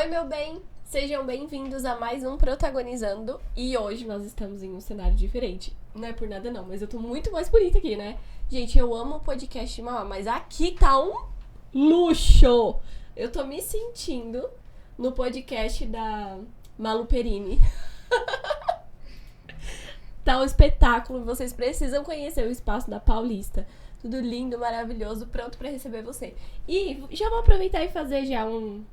meu bem! Sejam bem-vindos a mais um Protagonizando. E hoje nós estamos em um cenário diferente. Não é por nada não, mas eu tô muito mais bonita aqui, né? Gente, eu amo o podcast de Mauá, mas aqui tá um luxo! Eu tô me sentindo no podcast da Malu Perini. Tá um espetáculo, vocês precisam conhecer o espaço da Paulista. Tudo lindo, maravilhoso, pronto pra receber você. E já vou aproveitar e fazer já um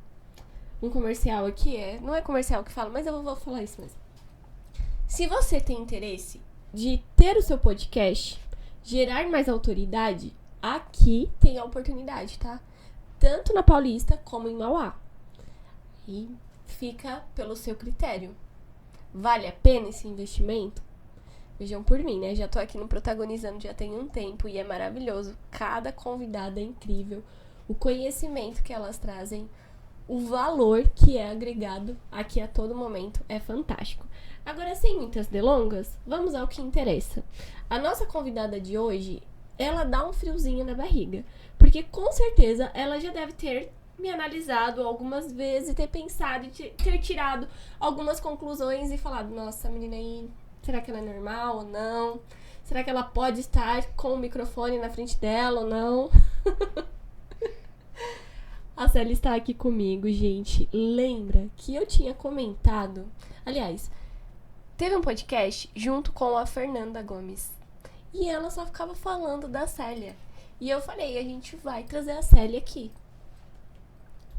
comercial aqui. Não é comercial que fala, mas eu vou falar isso mesmo. Se você tem interesse de ter o seu podcast, gerar mais autoridade, aqui tem a oportunidade, tá? Tanto na Paulista como em Mauá. E fica pelo seu critério. Vale a pena esse investimento? Vejam por mim, né? Já tô aqui no Protagonizando já tem um tempo e é maravilhoso. Cada convidada é incrível. O conhecimento que elas trazem, o valor que é agregado aqui a todo momento é fantástico. Agora, sem muitas delongas, vamos ao que interessa. A nossa convidada de hoje, ela dá um friozinho na barriga. Porque com certeza ela já deve ter me analisado algumas vezes, ter pensado e ter tirado algumas conclusões e falado, nossa, a menina aí, será que ela é normal ou não? Será que ela pode estar com o microfone na frente dela ou não? A Célia está aqui comigo, gente. Lembra que eu tinha comentado... Aliás, teve um podcast junto com a Fernanda Gomes. E ela só ficava falando da Célia. E eu falei, a gente vai trazer a Célia aqui.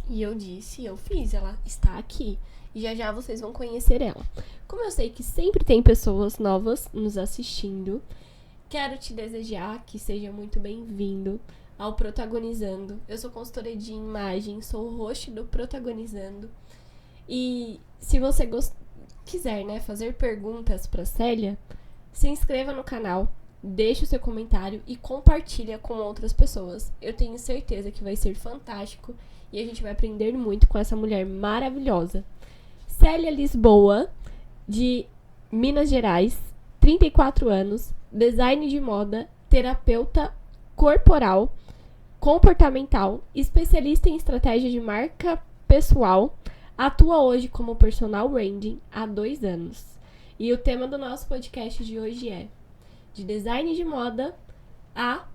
E eu disse, eu fiz, ela está aqui. E já já vocês vão conhecer ela. Como eu sei que sempre tem pessoas novas nos assistindo, quero te desejar que seja muito bem-vindo ao Protagonizando. Eu sou consultora de imagem, sou o host do Protagonizando. E se você quiser, né, fazer perguntas para Célia, se inscreva no canal, deixe o seu comentário e compartilha com outras pessoas. Eu tenho certeza que vai ser fantástico e a gente vai aprender muito com essa mulher maravilhosa. Célia Lisboa, de Minas Gerais, 34 anos, design de moda, terapeuta corporal, comportamental, especialista em estratégia de marca pessoal, atua hoje como personal branding há 2 anos. E o tema do nosso podcast de hoje é de design de moda a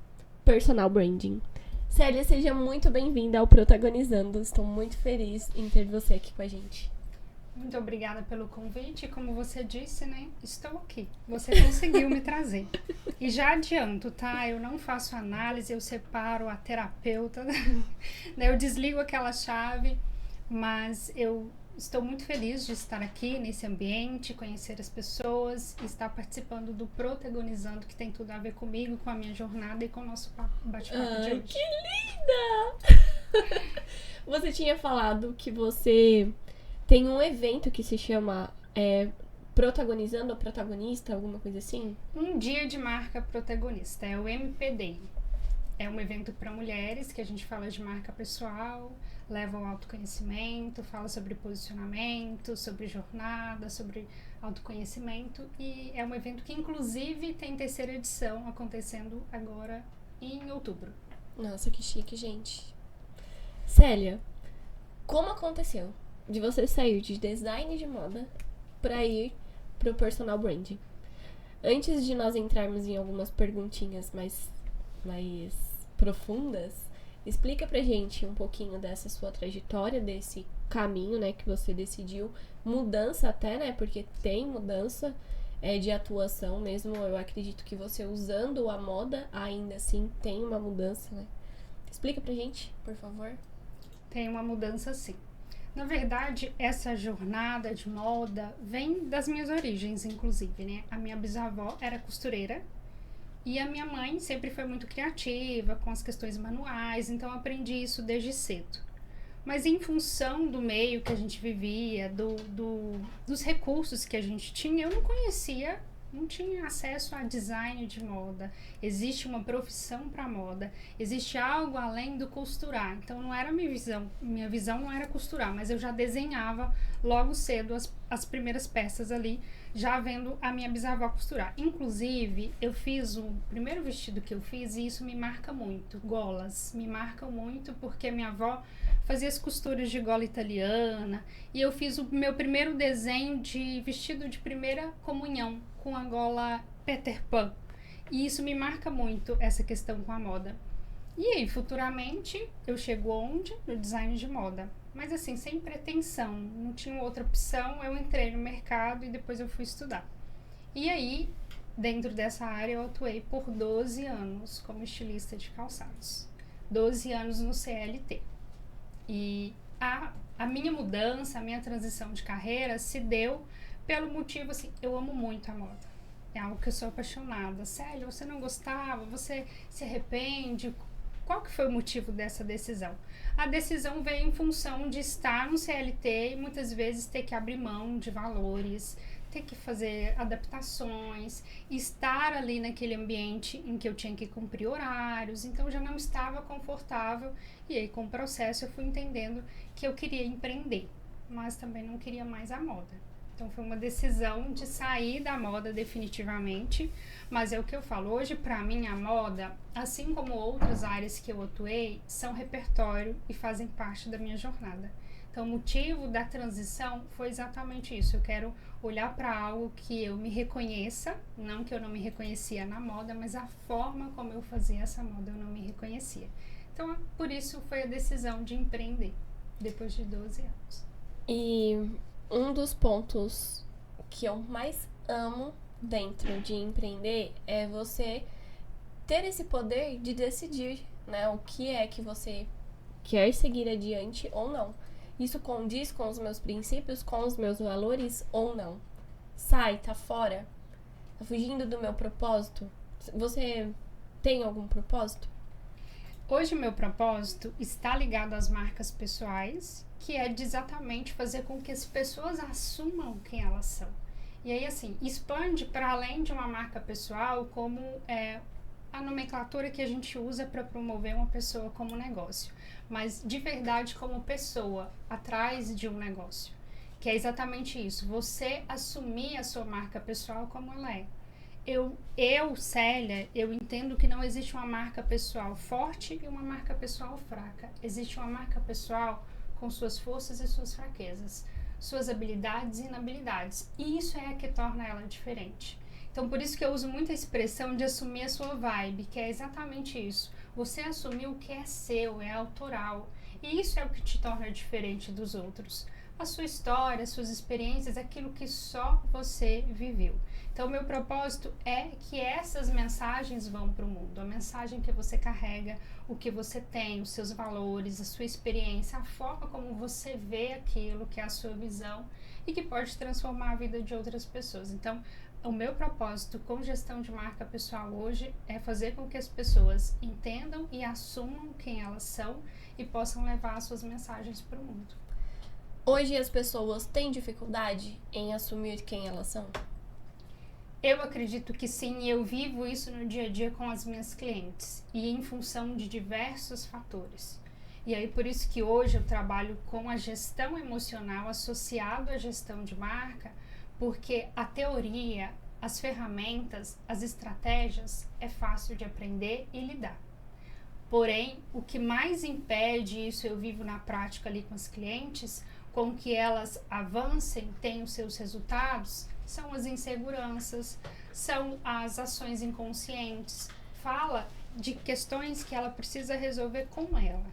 personal branding. Célia, seja muito bem-vinda ao Protagonizando. Estou muito feliz em ter você aqui com a gente. Muito obrigada pelo convite. Como você disse, né? Estou aqui. Você conseguiu me trazer. E já adianto, tá? Eu não faço análise, eu separo a terapeuta. Eu desligo aquela chave, mas eu estou muito feliz de estar aqui nesse ambiente, conhecer as pessoas, estar participando do Protagonizando, que tem tudo a ver comigo, com a minha jornada e com o nosso bate-papo de hoje. Que linda! Você tinha falado que você tem um evento que se chama Protagonizando ou Protagonista, alguma coisa assim? Um dia de marca protagonista, é o MPD. É um evento para mulheres que a gente fala de marca pessoal, leva ao autoconhecimento, fala sobre posicionamento, sobre jornada, sobre autoconhecimento. E é um evento que inclusive tem 3ª edição acontecendo agora em outubro. Nossa, que chique, gente. Célia, como aconteceu de você sair de design de moda para ir pro personal branding? Antes de nós entrarmos em algumas perguntinhas mais profundas, explica pra gente um pouquinho dessa sua trajetória, desse caminho, né, que você decidiu, mudança até, né, porque tem mudança de atuação mesmo, eu acredito que você usando a moda, ainda assim, tem uma mudança, né? Explica pra gente, por favor. Tem uma mudança, sim. Na verdade, essa jornada de moda vem das minhas origens, inclusive, né? A minha bisavó era costureira e a minha mãe sempre foi muito criativa com as questões manuais, então eu aprendi isso desde cedo. Mas em função do meio que a gente vivia, dos recursos que a gente tinha, eu não tinha acesso a design de moda. Existe uma profissão para moda, existe algo além do costurar. Então não era minha visão não era costurar, mas eu já desenhava logo cedo as primeiras peças ali, já vendo a minha bisavó costurar. Inclusive, eu fiz o primeiro vestido que eu fiz e isso me marca muito. Golas me marcam muito porque minha avó fazia as costuras de gola italiana, e eu fiz o meu primeiro desenho de vestido de primeira comunhão com a gola Peter Pan. E isso me marca muito, essa questão com a moda. E aí, futuramente, eu chego onde? No design de moda. Mas assim, sem pretensão, não tinha outra opção, eu entrei no mercado e depois eu fui estudar. E aí, dentro dessa área, eu atuei por 12 anos como estilista de calçados. 12 anos no CLT. E a minha mudança, a minha transição de carreira se deu pelo motivo, assim, eu amo muito a moda. É algo que eu sou apaixonada. Célia, você não gostava? Você se arrepende? Qual que foi o motivo dessa decisão? A decisão veio em função de estar no CLT e muitas vezes ter que abrir mão de valores, ter que fazer adaptações, estar ali naquele ambiente em que eu tinha que cumprir horários, então já não estava confortável. E aí, com o processo, eu fui entendendo que eu queria empreender, mas também não queria mais a moda. Então foi uma decisão de sair da moda definitivamente, mas é o que eu falo, hoje para mim a moda, assim como outras áreas que eu atuei, são repertório e fazem parte da minha jornada. Então o motivo da transição foi exatamente isso, eu quero olhar para algo que eu me reconheça, não que eu não me reconhecia na moda, mas a forma como eu fazia essa moda eu não me reconhecia. Então por isso foi a decisão de empreender, depois de 12 anos. E um dos pontos que eu mais amo dentro de empreender é você ter esse poder de decidir, né, o que é que você quer seguir adiante ou não. Isso condiz com os meus princípios, com os meus valores ou não. Sai, tá fora, tá fugindo do meu propósito. Você tem algum propósito? Hoje o meu propósito está ligado às marcas pessoais, que é de exatamente fazer com que as pessoas assumam quem elas são. E aí, assim, expande para além de uma marca pessoal, como a nomenclatura que a gente usa para promover uma pessoa como negócio, mas de verdade como pessoa atrás de um negócio, que é exatamente isso, você assumir a sua marca pessoal como ela é. Célia, eu entendo que não existe uma marca pessoal forte e uma marca pessoal fraca. Existe uma marca pessoal com suas forças e suas fraquezas, suas habilidades e inabilidades. E isso é a que torna ela diferente. Então, por isso que eu uso muito a expressão de assumir a sua vibe, que é exatamente isso. Você assumir o que é seu, é autoral. E isso é o que te torna diferente dos outros. A sua história, as suas experiências, aquilo que só você viveu. Então, o meu propósito é que essas mensagens vão para o mundo. A mensagem que você carrega, o que você tem, os seus valores, a sua experiência, a forma como você vê aquilo, que é a sua visão e que pode transformar a vida de outras pessoas. Então, o meu propósito com gestão de marca pessoal hoje é fazer com que as pessoas entendam e assumam quem elas são e possam levar as suas mensagens para o mundo. Hoje as pessoas têm dificuldade em assumir quem elas são? Eu acredito que sim, eu vivo isso no dia a dia com as minhas clientes e em função de diversos fatores. E aí por isso que hoje eu trabalho com a gestão emocional associado à gestão de marca, porque a teoria, as ferramentas, as estratégias é fácil de aprender e lidar. Porém, o que mais impede isso, eu vivo na prática ali com as clientes, com que elas avancem, tenham seus resultados, são as inseguranças, são as ações inconscientes. Fala de questões que ela precisa resolver com ela.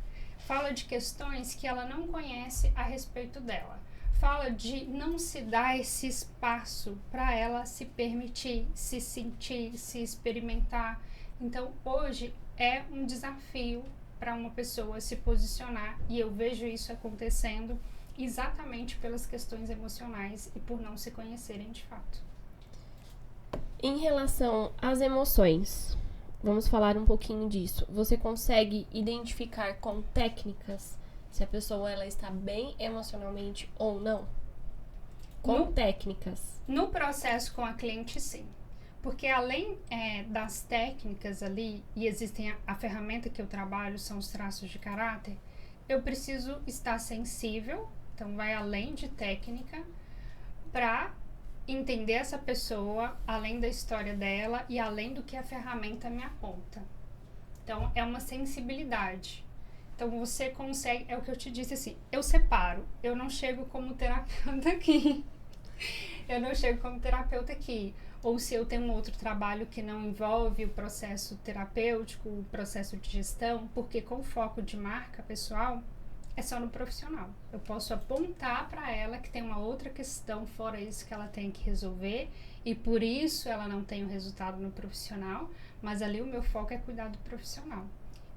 Fala de questões que ela não conhece a respeito dela. Fala de não se dar esse espaço para ela se permitir, se sentir, se experimentar. Então, hoje é um desafio para uma pessoa se posicionar e eu vejo isso acontecendo exatamente pelas questões emocionais e por não se conhecerem de fato. Em relação às emoções, vamos falar um pouquinho disso. Você consegue identificar com técnicas se a pessoa ela está bem emocionalmente ou não? Com técnicas. No processo com a cliente, sim. Porque além das técnicas ali, e existem a ferramenta que eu trabalho, são os traços de caráter, eu preciso estar sensível. Então, vai além de técnica para entender essa pessoa, além da história dela e além do que a ferramenta me aponta. Então, é uma sensibilidade. Então você consegue, é o que eu te disse assim, eu separo, eu não chego como terapeuta aqui. Eu não chego como terapeuta aqui. Ou se eu tenho um outro trabalho que não envolve o processo terapêutico, o processo de gestão, porque com foco de marca pessoal, é só no profissional. Eu posso apontar para ela que tem uma outra questão fora isso que ela tem que resolver e por isso ela não tem o resultado no profissional, mas ali o meu foco é cuidar do profissional.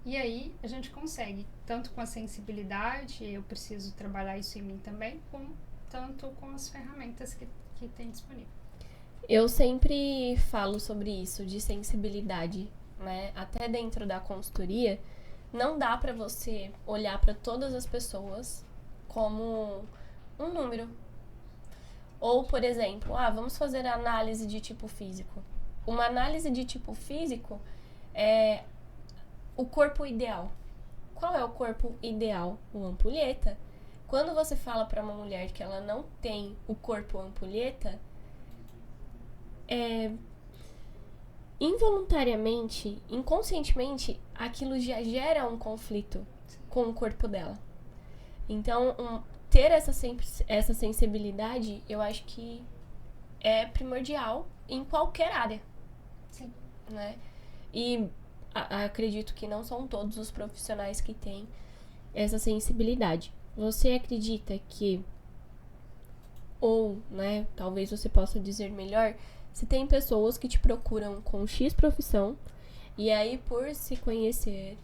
E aí a gente consegue, tanto com a sensibilidade, eu preciso trabalhar isso em mim também, tanto com as ferramentas que tem disponível. Eu sempre falo sobre isso, de sensibilidade, né? Até dentro da consultoria, não dá pra você olhar pra todas as pessoas como um número. Ou, por exemplo, vamos fazer análise de tipo físico. Uma análise de tipo físico é o corpo ideal. Qual é o corpo ideal? O ampulheta. Quando você fala pra uma mulher que ela não tem o corpo ampulheta, involuntariamente, inconscientemente, aquilo já gera um conflito com o corpo dela. Então, ter essa sensibilidade, eu acho que é primordial em qualquer área. Sim. Né? E acredito que não são todos os profissionais que têm essa sensibilidade. Você acredita que, ou, né, talvez você possa dizer melhor, se tem pessoas que te procuram com X profissão, e aí por se conhecer,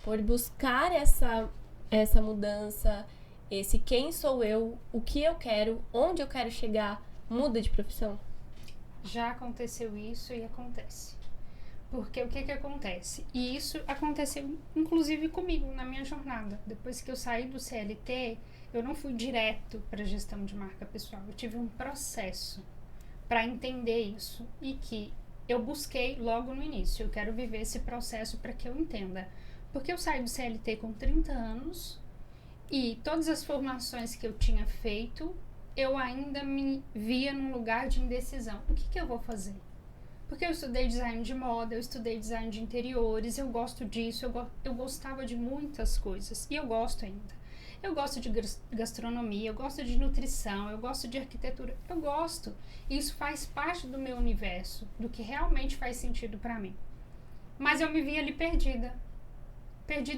por buscar essa mudança, esse quem sou eu, o que eu quero, onde eu quero chegar, muda de profissão? Já aconteceu isso e acontece. Porque o que acontece? E isso aconteceu inclusive comigo na minha jornada. Depois que eu saí do CLT, eu não fui direto para gestão de marca pessoal. Eu tive um processo para entender isso e que eu busquei logo no início. Eu quero viver esse processo para que eu entenda. Porque eu saí do CLT com 30 anos e todas as formações que eu tinha feito, eu ainda me via num lugar de indecisão. O que eu vou fazer? Porque eu estudei design de moda, eu estudei design de interiores, eu gosto disso, eu gostava de muitas coisas e eu gosto ainda. Eu gosto de gastronomia, eu gosto de nutrição, eu gosto de arquitetura, eu gosto. Isso faz parte do meu universo, do que realmente faz sentido para mim. Mas eu me via ali perdida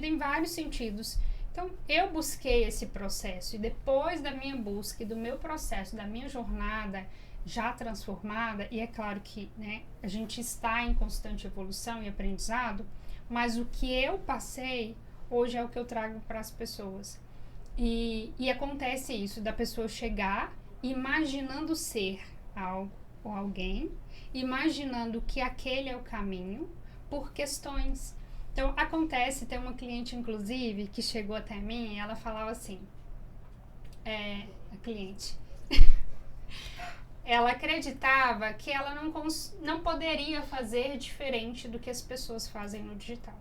em vários sentidos. Então, eu busquei esse processo e depois da minha busca e do meu processo, da minha jornada já transformada, e é claro que, né, a gente está em constante evolução e aprendizado, mas o que eu passei hoje é o que eu trago para as pessoas. E acontece isso, da pessoa chegar imaginando ser algo ou alguém, imaginando que aquele é o caminho, por questões. Então, acontece, tem uma cliente, inclusive, que chegou até mim e ela falava assim, a cliente, ela acreditava que ela não poderia fazer diferente do que as pessoas fazem no digital.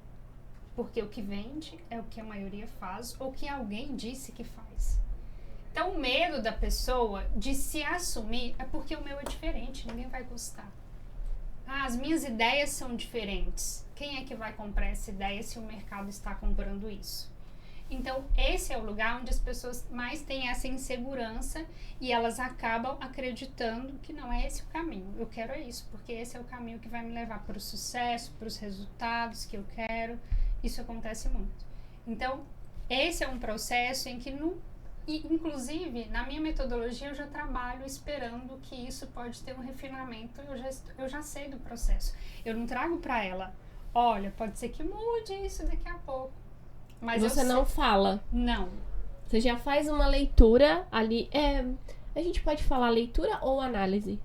Porque o que vende é o que a maioria faz ou que alguém disse que faz. Então, o medo da pessoa de se assumir é porque o meu é diferente, ninguém vai gostar. As minhas ideias são diferentes. Quem é que vai comprar essa ideia se o mercado está comprando isso? Então, esse é o lugar onde as pessoas mais têm essa insegurança e elas acabam acreditando que não é esse o caminho. Eu quero isso, porque esse é o caminho que vai me levar para o sucesso, para os resultados que eu quero. Isso acontece muito. Então, esse é um processo em que, inclusive, na minha metodologia, eu já trabalho esperando que isso pode ter um refinamento. Eu já sei do processo. Eu não trago para ela, olha, pode ser que mude isso daqui a pouco. Mas você não fala? Não. Você já faz uma leitura ali. A gente pode falar leitura ou análise?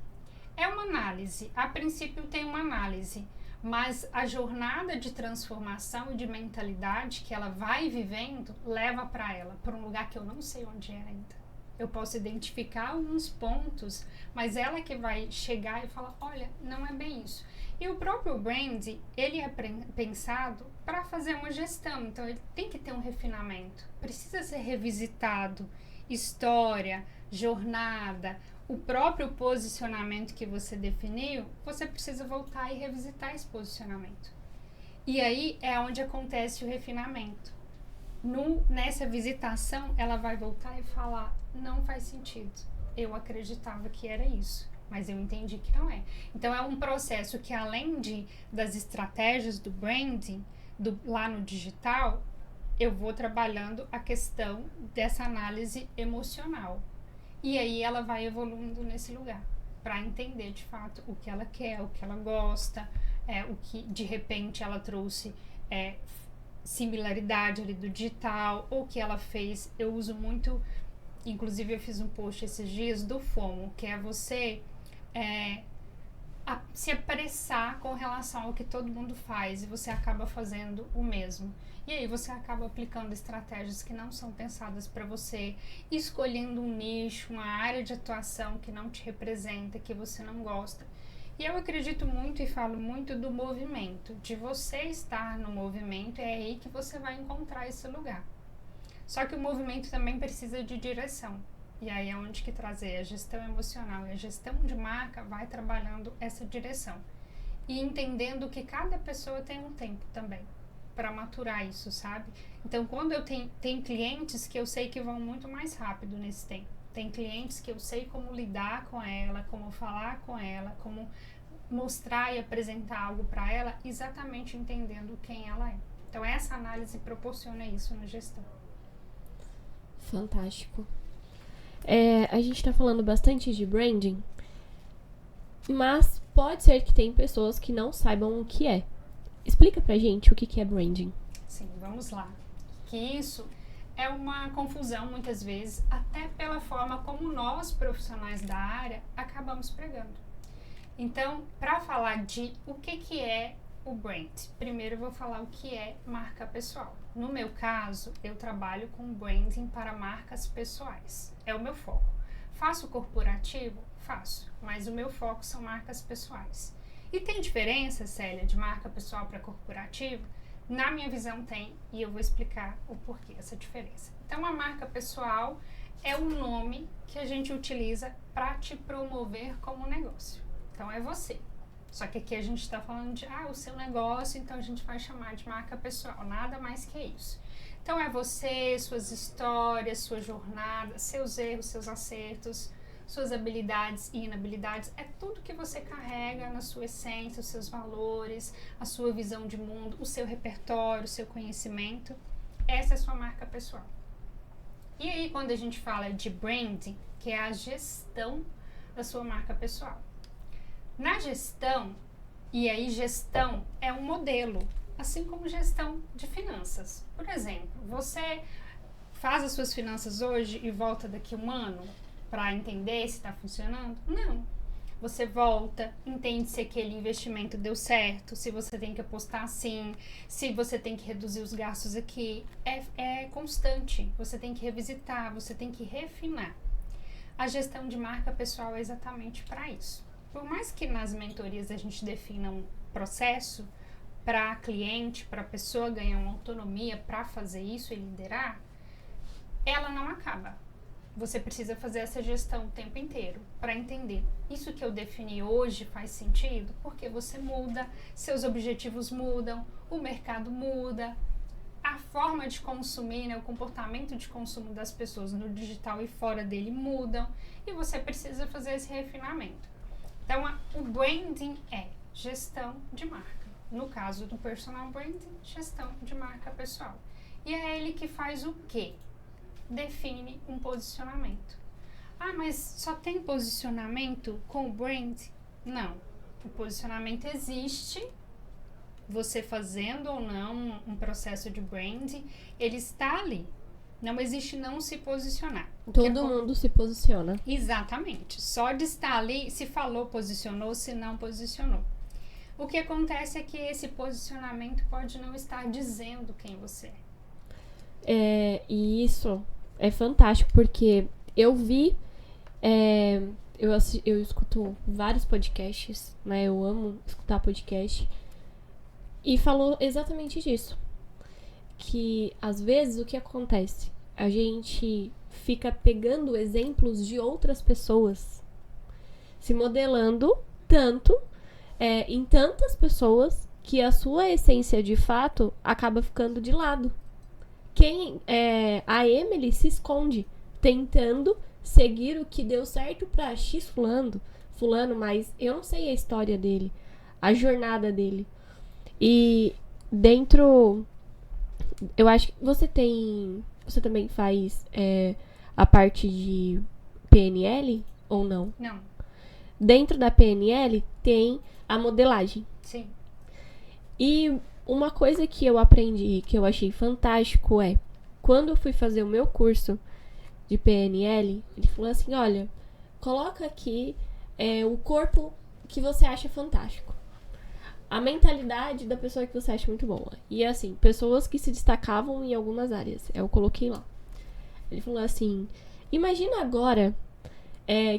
É uma análise. A princípio tem uma análise. Mas a jornada de transformação e de mentalidade que ela vai vivendo leva para ela, para um lugar que eu não sei onde é ainda. Eu posso identificar alguns pontos, mas ela que vai chegar e falar, olha, não é bem isso. E o próprio brand, ele é pensado para fazer uma gestão, então ele tem que ter um refinamento, precisa ser revisitado, história, jornada, o próprio posicionamento que você definiu, você precisa voltar e revisitar esse posicionamento. E aí é onde acontece o refinamento. Nessa visitação, ela vai voltar e falar, não faz sentido. Eu acreditava que era isso, mas eu entendi que não é. Então, é um processo que, além das estratégias do branding, lá no digital, eu vou trabalhando a questão dessa análise emocional. E aí, ela vai evoluindo nesse lugar, para entender, de fato, o que ela quer, o que ela gosta, o que, de repente, ela trouxe similaridade ali do digital, ou que ela fez. Eu uso muito, inclusive eu fiz um post esses dias do FOMO, que é você se apressar com relação ao que todo mundo faz e você acaba fazendo o mesmo. E aí você acaba aplicando estratégias que não são pensadas para você, escolhendo um nicho, uma área de atuação que não te representa, que você não gosta. E eu acredito muito e falo muito do movimento, de você estar no movimento, é aí que você vai encontrar esse lugar. Só que o movimento também precisa de direção. E aí é onde que trazer a gestão emocional e a gestão de marca vai trabalhando essa direção. E entendendo que cada pessoa tem um tempo também para maturar isso, sabe? Então, quando eu tenho clientes que eu sei que vão muito mais rápido nesse tempo. Tem clientes que eu sei como lidar com ela, como falar com ela, como mostrar e apresentar algo para ela, exatamente entendendo quem ela é. Então, essa análise proporciona isso na gestão. Fantástico. A gente tá falando bastante de branding, mas pode ser que tem pessoas que não saibam o que é. Explica pra gente o que é branding. Sim, vamos lá. Que isso é uma confusão, muitas vezes, até pela forma como nós, profissionais da área, acabamos pregando. Então, para falar de o que é o brand, primeiro eu vou falar o que é marca pessoal. No meu caso, eu trabalho com branding para marcas pessoais. É o meu foco. Faço corporativo? Faço, mas o meu foco são marcas pessoais. E tem diferença, Célia, de marca pessoal para corporativo? Na minha visão tem, e eu vou explicar o porquê essa diferença. Então, a marca pessoal é um nome que a gente utiliza para te promover como negócio. Então, é você. Só que aqui a gente está falando de, o seu negócio, então a gente vai chamar de marca pessoal. Nada mais que isso. Então, é você, suas histórias, sua jornada, seus erros, seus acertos, suas habilidades e inabilidades, é tudo que você carrega na sua essência, os seus valores, a sua visão de mundo, o seu repertório, o seu conhecimento. Essa é a sua marca pessoal. E aí, quando a gente fala de branding, que é a gestão da sua marca pessoal. Na gestão, e aí gestão é um modelo, assim como gestão de finanças. Por exemplo, você faz as suas finanças hoje e volta daqui a um ano para entender se está funcionando? Não. Você volta, entende se aquele investimento deu certo, se você tem que apostar sim, se você tem que reduzir os gastos aqui. É constante, você tem que revisitar, você tem que refinar. A gestão de marca pessoal é exatamente para isso. Por mais que nas mentorias a gente defina um processo para cliente, para a pessoa ganhar uma autonomia para fazer isso e liderar, ela não acaba. Você precisa fazer essa gestão o tempo inteiro para entender. Isso que eu defini hoje faz sentido? Porque você muda, seus objetivos mudam, o mercado muda, a forma de consumir, o comportamento de consumo das pessoas no digital e fora dele mudam e você precisa fazer esse refinamento. Então, o branding é gestão de marca. No caso do personal branding, gestão de marca pessoal. E é ele que faz o quê? Define um posicionamento. Mas só tem posicionamento com o brand? Não. O posicionamento existe, você fazendo ou não um processo de branding, ele está ali. Não existe não se posicionar. Todo mundo se posiciona. Exatamente. Só de estar ali, se falou, posicionou, se não posicionou. O que acontece é que esse posicionamento pode não estar dizendo quem você é. E isso é fantástico, porque eu vi, eu escuto vários podcasts, né? Eu amo escutar podcast. E falou exatamente disso. Que, às vezes, o que acontece? A gente fica pegando exemplos de outras pessoas, se modelando tanto em tantas pessoas que a sua essência, de fato, acaba ficando de lado. a Emily se esconde, tentando seguir o que deu certo pra X fulano, mas eu não sei a história dele, a jornada dele. E dentro, eu acho que você também faz a parte de PNL ou não? Não. Dentro da PNL tem a modelagem. Sim. E uma coisa que eu aprendi, que eu achei fantástico quando eu fui fazer o meu curso de PNL, ele falou assim, olha, coloca aqui o corpo que você acha fantástico. A mentalidade da pessoa que você acha muito boa. E assim, pessoas que se destacavam em algumas áreas. Eu coloquei lá. Ele falou assim, imagina agora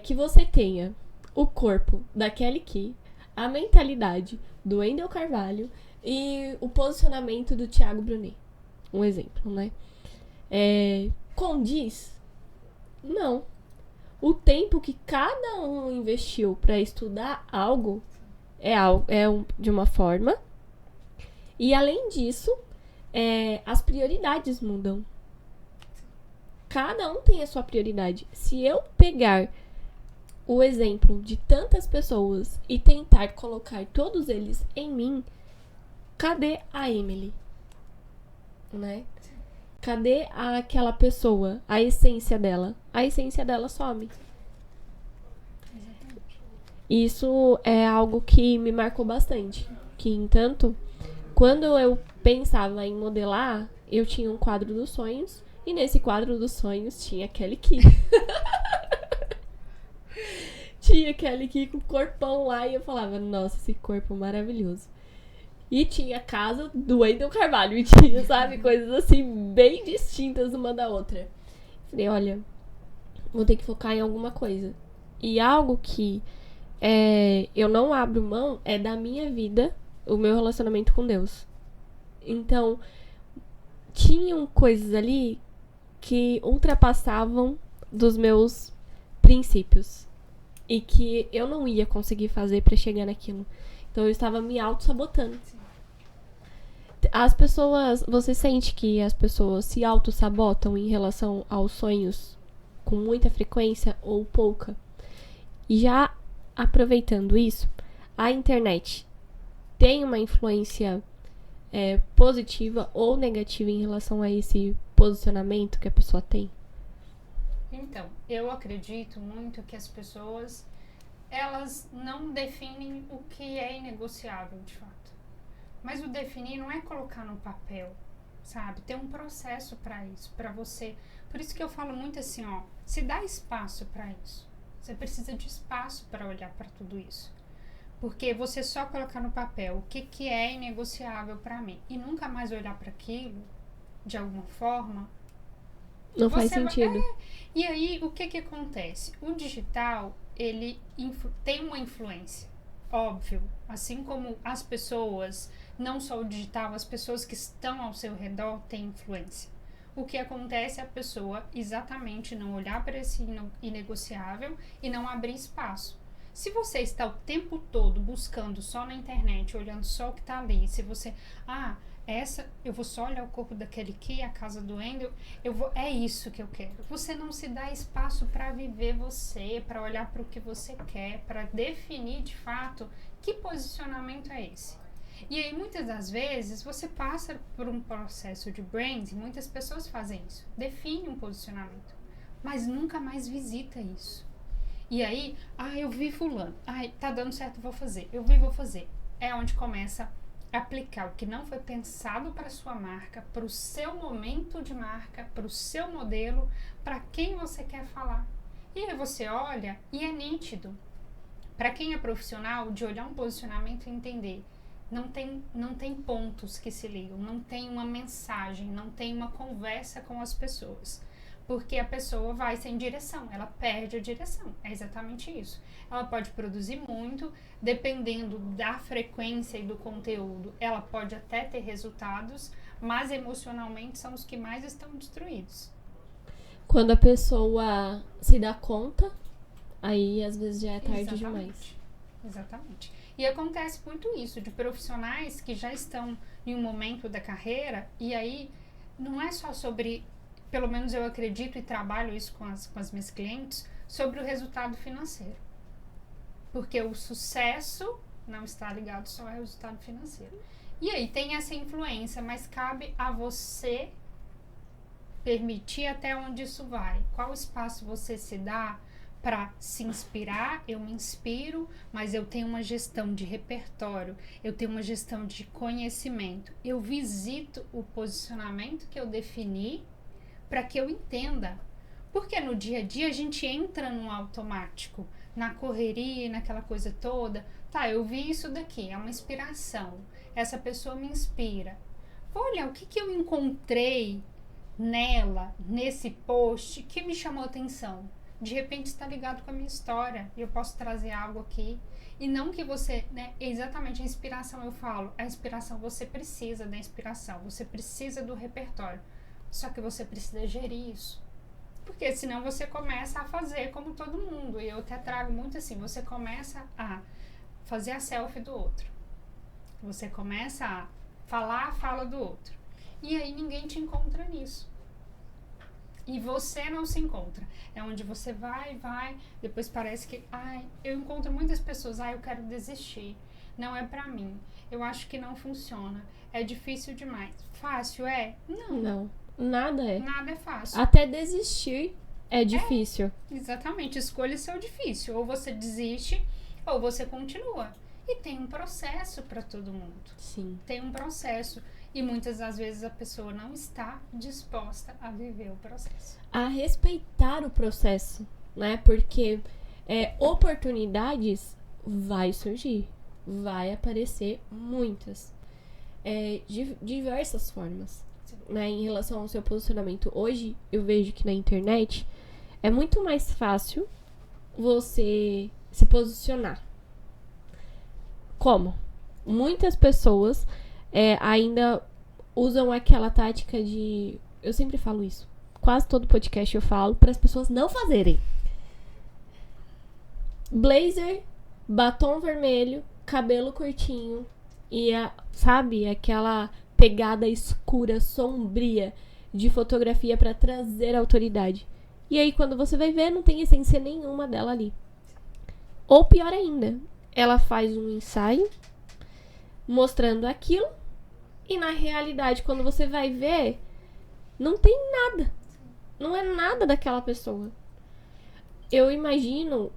que você tenha o corpo da Kelly Key, a mentalidade do Wendel Carvalho e o posicionamento do Thiago Brunet. Um exemplo, né? Condiz? Não. O tempo que cada um investiu para estudar algo de uma forma. E além disso, as prioridades mudam. Cada um tem a sua prioridade. Se eu pegar o exemplo de tantas pessoas e tentar colocar todos eles em mim, cadê a Emily? Né? Cadê aquela pessoa? A essência dela? A essência dela some. Isso é algo que me marcou bastante. Que, entanto, quando eu pensava em modelar, eu tinha um quadro dos sonhos. E nesse quadro dos sonhos tinha Kelly Key. Tinha Kelly Key com o corpão lá. E eu falava, nossa, esse corpo maravilhoso. E tinha a casa do Wendel Carvalho. E tinha, sabe, coisas assim, bem distintas uma da outra. Falei, olha, vou ter que focar em alguma coisa. E algo que eu não abro mão é da minha vida, o meu relacionamento com Deus. Então, tinham coisas ali que ultrapassavam dos meus princípios. E que eu não ia conseguir fazer pra chegar naquilo. Então, eu estava me auto-sabotando. As pessoas... Você sente que as pessoas se auto-sabotam em relação aos sonhos com muita frequência ou pouca? E já aproveitando isso, a internet tem uma influência positiva ou negativa em relação a esse posicionamento que a pessoa tem? Então, eu acredito muito que as pessoas, elas não definem o que é inegociável, de fato. Mas o definir não é colocar no papel, sabe? Tem um processo para isso, para você. Por isso que eu falo muito assim, ó, se dá espaço para isso. Você precisa de espaço para olhar para tudo isso. Porque você só colocar no papel o que é inegociável para mim e nunca mais olhar para aquilo, de alguma forma, não faz sentido. E aí, o que acontece? O digital, ele tem uma influência, óbvio. Assim como as pessoas, não só o digital, as pessoas que estão ao seu redor têm influência. O que acontece é a pessoa exatamente não olhar para esse inegociável e não abrir espaço. Se você está o tempo todo buscando só na internet, olhando só o que está ali, se você... eu vou só olhar o corpo daquele aqui, a casa do Wendel, é isso que eu quero. Você não se dá espaço para viver você, para olhar para o que você quer, para definir de fato que posicionamento é esse. E aí, muitas das vezes, você passa por um processo de branding, muitas pessoas fazem isso, define um posicionamento, mas nunca mais visita isso. E aí, eu vi fulano, tá dando certo, vou fazer, vou fazer. É onde começa a aplicar o que não foi pensado para sua marca, para o seu momento de marca, para o seu modelo, para quem você quer falar. E aí você olha e é nítido. Para quem é profissional, de olhar um posicionamento e entender, não tem pontos que se ligam, não tem uma mensagem, não tem uma conversa com as pessoas. Porque a pessoa vai sem direção, ela perde a direção, é exatamente isso. Ela pode produzir muito, dependendo da frequência e do conteúdo, ela pode até ter resultados, mas emocionalmente são os que mais estão destruídos. Quando a pessoa se dá conta, aí às vezes já é tarde demais. Exatamente. E acontece muito isso, de profissionais que já estão em um momento da carreira, e aí não é só sobre, pelo menos eu acredito e trabalho isso com as minhas clientes, sobre o resultado financeiro. Porque o sucesso não está ligado só ao resultado financeiro. E aí tem essa influência, mas cabe a você permitir até onde isso vai. Qual espaço você se dá para se inspirar? Eu me inspiro, mas eu tenho uma gestão de repertório, eu tenho uma gestão de conhecimento. Eu visito o posicionamento que eu defini para que eu entenda. Porque no dia a dia a gente entra no automático, na correria, naquela coisa toda. Tá, eu vi isso daqui, é uma inspiração. Essa pessoa me inspira. Olha, o que eu encontrei nela, nesse post, que me chamou a atenção? De repente está ligado com a minha história e eu posso trazer algo aqui. E não que você, né, exatamente a inspiração, eu falo, a inspiração, você precisa da inspiração, você precisa do repertório. Só que você precisa gerir isso. Porque senão você começa a fazer como todo mundo. E eu até trago muito assim, você começa a fazer a selfie do outro. Você começa a falar a fala do outro. E aí ninguém te encontra nisso. E você não se encontra. É onde você vai, depois parece que, eu encontro muitas pessoas, eu quero desistir. Não é pra mim. Eu acho que não funciona. É difícil demais. Fácil é? Não. Nada é. Nada é fácil. Até desistir é difícil. Exatamente. Escolha seu difícil. Ou você desiste, ou você continua. E tem um processo para todo mundo. Sim. Tem um processo. E muitas das vezes a pessoa não está disposta a viver o processo. A respeitar o processo, né? Porque oportunidades vai surgir. Vai aparecer muitas. De diversas formas. Né, em relação ao seu posicionamento. Hoje eu vejo que na internet é muito mais fácil você se posicionar. Como? Muitas pessoas ainda usam aquela tática de... Eu sempre falo isso. Quase todo podcast eu falo para as pessoas não fazerem. Blazer, batom vermelho, cabelo curtinho e sabe, aquela pegada escura, sombria de fotografia para trazer autoridade. E aí quando você vai ver, não tem essência nenhuma dela ali. Ou pior ainda, ela faz um ensaio mostrando aquilo e na realidade quando você vai ver, não tem nada. Não é nada daquela pessoa. Eu imagino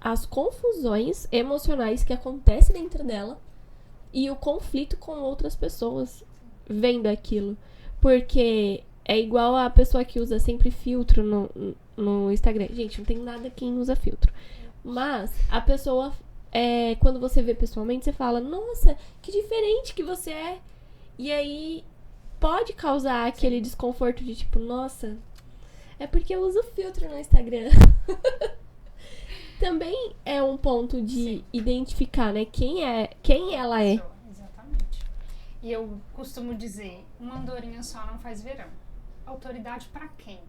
as confusões emocionais que acontecem dentro dela e o conflito com outras pessoas vendo aquilo. Porque é igual a pessoa que usa sempre filtro no Instagram. Gente, não tem nada quem usa filtro. Mas a pessoa, quando você vê pessoalmente, você fala, nossa, que diferente que você é. E aí pode causar aquele desconforto de tipo, nossa, é porque eu uso filtro no Instagram. Também é um ponto de identificar, né, quem ela é. Exatamente. E eu costumo dizer, uma andorinha só não faz verão. Autoridade pra quem?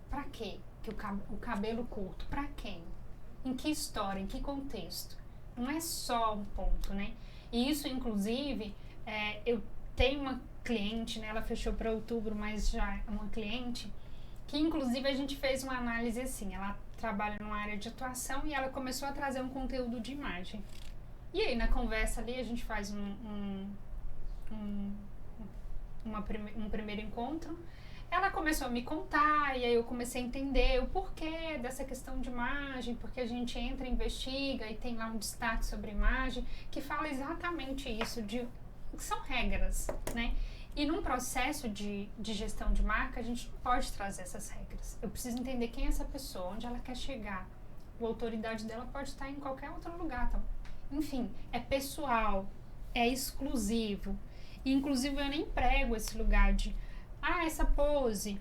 Pra quê? Que o cabelo curto, pra quem? Em que história, em que contexto? Não é só um ponto, né? E isso, inclusive, eu tenho uma cliente, né? Ela fechou para outubro, mas já é uma cliente que, inclusive, a gente fez uma análise assim. Ela trabalha numa área de atuação e ela começou a trazer um conteúdo de imagem. E aí, na conversa ali, a gente faz um primeiro encontro. Ela começou a me contar e aí eu comecei a entender o porquê dessa questão de imagem, porque a gente entra, investiga e tem lá um destaque sobre imagem que fala exatamente isso, que são regras, né? E num processo de gestão de marca, a gente não pode trazer essas regras. Eu preciso entender quem é essa pessoa, onde ela quer chegar. A autoridade dela pode estar em qualquer outro lugar. Tá? Enfim, é pessoal, é exclusivo. E, inclusive, eu nem prego esse lugar de essa pose,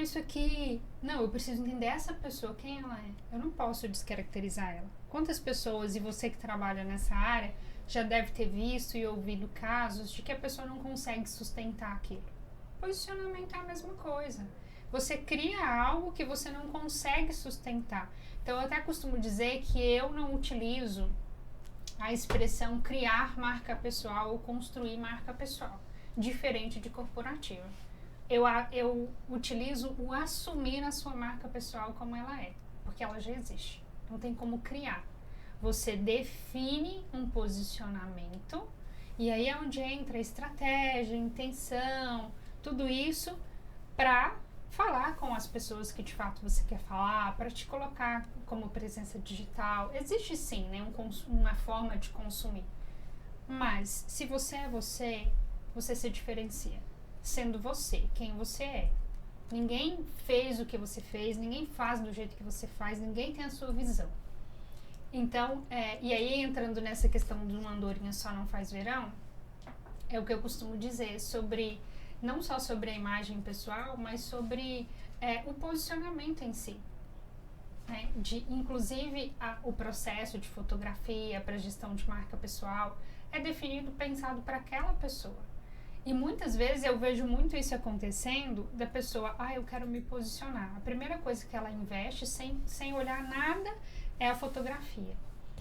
isso aqui. Não, eu preciso entender essa pessoa, quem ela é. Eu não posso descaracterizar ela. Quantas pessoas, e você que trabalha nessa área, já deve ter visto e ouvido casos de que a pessoa não consegue sustentar aquilo. Posicionamento é a mesma coisa. Você cria algo que você não consegue sustentar. Então, eu até costumo dizer que eu não utilizo a expressão criar marca pessoal ou construir marca pessoal. diferente de corporativa. Eu utilizo o assumir a sua marca pessoal como ela é, porque ela já existe. Não tem como criar. Você define um posicionamento e aí é onde entra a estratégia, intenção, tudo isso para falar com as pessoas que de fato você quer falar, para te colocar como presença digital. Existe sim, né, uma forma de consumir. Mas se você é você, você se diferencia. Sendo você, quem você é. Ninguém fez o que você fez, ninguém faz do jeito que você faz, ninguém tem a sua visão. Então, e aí entrando nessa questão de uma andorinha só não faz verão, é o que eu costumo dizer sobre, não só sobre a imagem pessoal, mas sobre o posicionamento em si. Né? Inclusive, o processo de fotografia para gestão de marca pessoal é definido, pensado para aquela pessoa. E muitas vezes eu vejo muito isso acontecendo, da pessoa, eu quero me posicionar. A primeira coisa que ela investe, sem olhar nada, é a fotografia.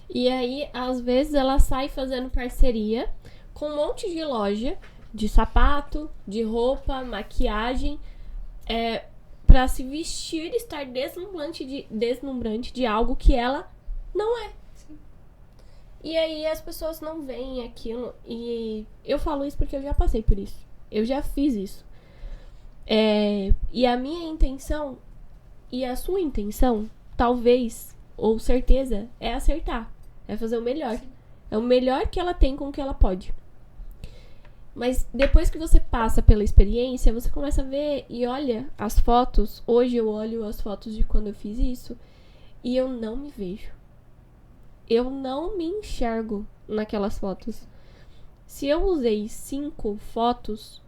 E aí, às vezes, ela sai fazendo parceria com um monte de loja de sapato, de roupa, maquiagem, pra se vestir e estar deslumbrante de algo que ela não é. E aí as pessoas não veem aquilo. E eu falo isso porque eu já passei por isso. Eu já fiz isso. E a minha intenção e a sua intenção, talvez, ou certeza, é acertar. É fazer o melhor. Sim. É o melhor que ela tem com o que ela pode. Mas depois que você passa pela experiência, você começa a ver e olha as fotos. Hoje eu olho as fotos de quando eu fiz isso e eu não me vejo. Eu não me enxergo naquelas fotos. Se eu usei 5 fotos,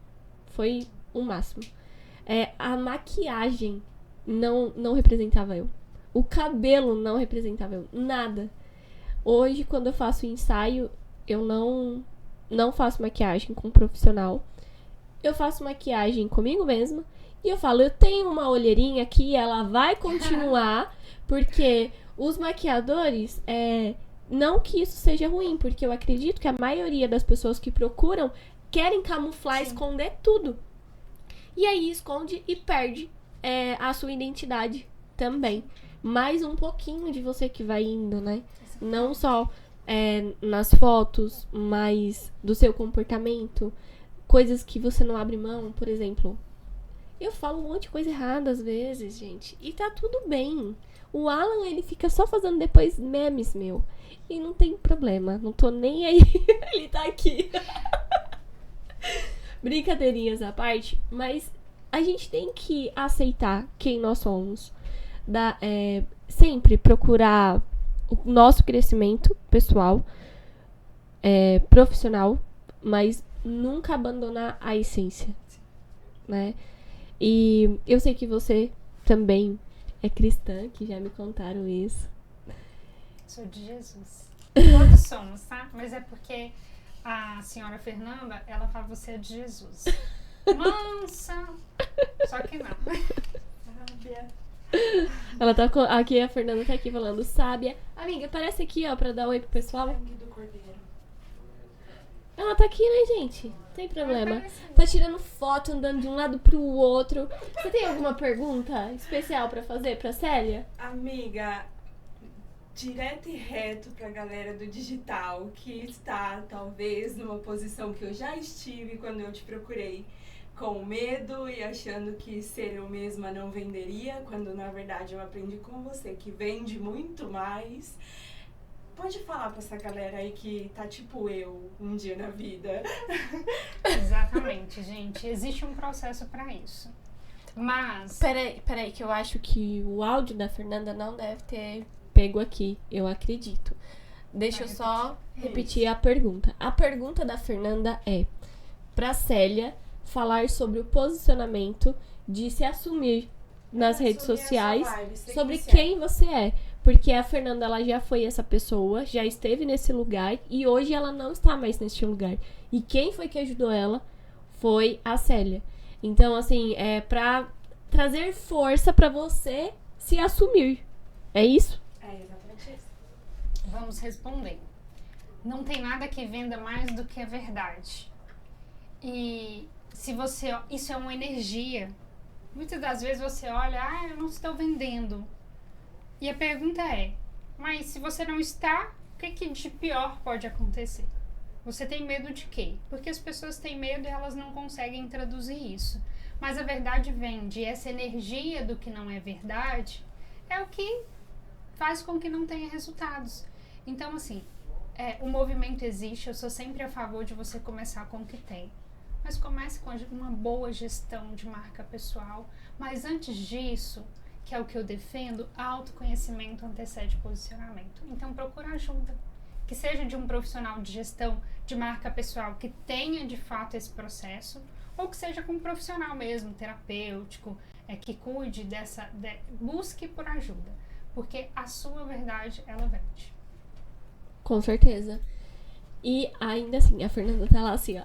foi o máximo. A maquiagem não representava eu. O cabelo não representava eu. Nada. Hoje, quando eu faço ensaio, eu não faço maquiagem com um profissional. Eu faço maquiagem comigo mesma. E eu falo, eu tenho uma olheirinha aqui, ela vai continuar, porque os maquiadores, não que isso seja ruim, porque eu acredito que a maioria das pessoas que procuram querem camuflar, sim, esconder tudo. E aí esconde e perde a sua identidade também. Mais um pouquinho de você que vai indo, né? Não só nas fotos, mas do seu comportamento. Coisas que você não abre mão, por exemplo. Eu falo um monte de coisa errada às vezes, gente. E tá tudo bem. O Alan, ele fica só fazendo depois memes, meu. E não tem problema. Não tô nem aí. Ele tá aqui. Brincadeirinhas à parte. Mas a gente tem que aceitar quem nós somos. Sempre procurar o nosso crescimento pessoal, profissional. Mas nunca abandonar a essência. Né? E eu sei que você também é cristã, que já me contaram isso. Sou de Jesus. Todos somos, tá? Mas é porque a senhora Fernanda, ela fala você é de Jesus. Mansa. Só que não. Sábia. Ela tá aqui, a Fernanda tá aqui falando sábia. Amiga, aparece aqui, ó, pra dar oi pro pessoal. Sangue do cordeiro. Ela tá aqui, né, gente? Não tem problema. Tá tirando foto, andando de um lado pro outro. Você tem alguma pergunta especial pra fazer pra Célia? Amiga, direto e reto pra galera do digital, que está, talvez, numa posição que eu já estive quando eu te procurei, com medo e achando que ser eu mesma não venderia, quando, na verdade, eu aprendi com você que vende muito mais. Pode falar pra essa galera aí que tá tipo eu, um dia na vida. Exatamente, gente. Existe um processo pra isso. Mas... Peraí, que eu acho que o áudio da Fernanda não deve ter pego aqui, eu acredito. Deixa eu só repetir a pergunta. A pergunta da Fernanda é pra Célia falar sobre o posicionamento de se assumir nas redes sociais, sobre quem você é. Porque a Fernanda, ela já foi essa pessoa, já esteve nesse lugar e hoje ela não está mais nesse lugar. E quem foi que ajudou ela foi a Célia. Então, assim, é pra trazer força pra você se assumir. É isso? É exatamente isso. Vamos responder. Não tem nada que venda mais do que a verdade. E se você... Isso é uma energia. Muitas das vezes você olha, eu não estou vendendo. E a pergunta é, mas se você não está, o que de pior pode acontecer? Você tem medo de quê? Porque as pessoas têm medo e elas não conseguem traduzir isso. Mas a verdade vem de essa energia do que não é verdade, é o que faz com que não tenha resultados. Então, assim, o movimento existe, eu sou sempre a favor de você começar com o que tem. Mas comece com uma boa gestão de marca pessoal. Mas antes disso, que é o que eu defendo, autoconhecimento antecede posicionamento. Então, procura ajuda. Que seja de um profissional de gestão de marca pessoal que tenha de fato esse processo, ou que seja com um profissional mesmo, terapêutico, que cuide busque por ajuda, porque a sua verdade, ela vende. Com certeza. E ainda assim, a Fernanda tá lá assim, ó.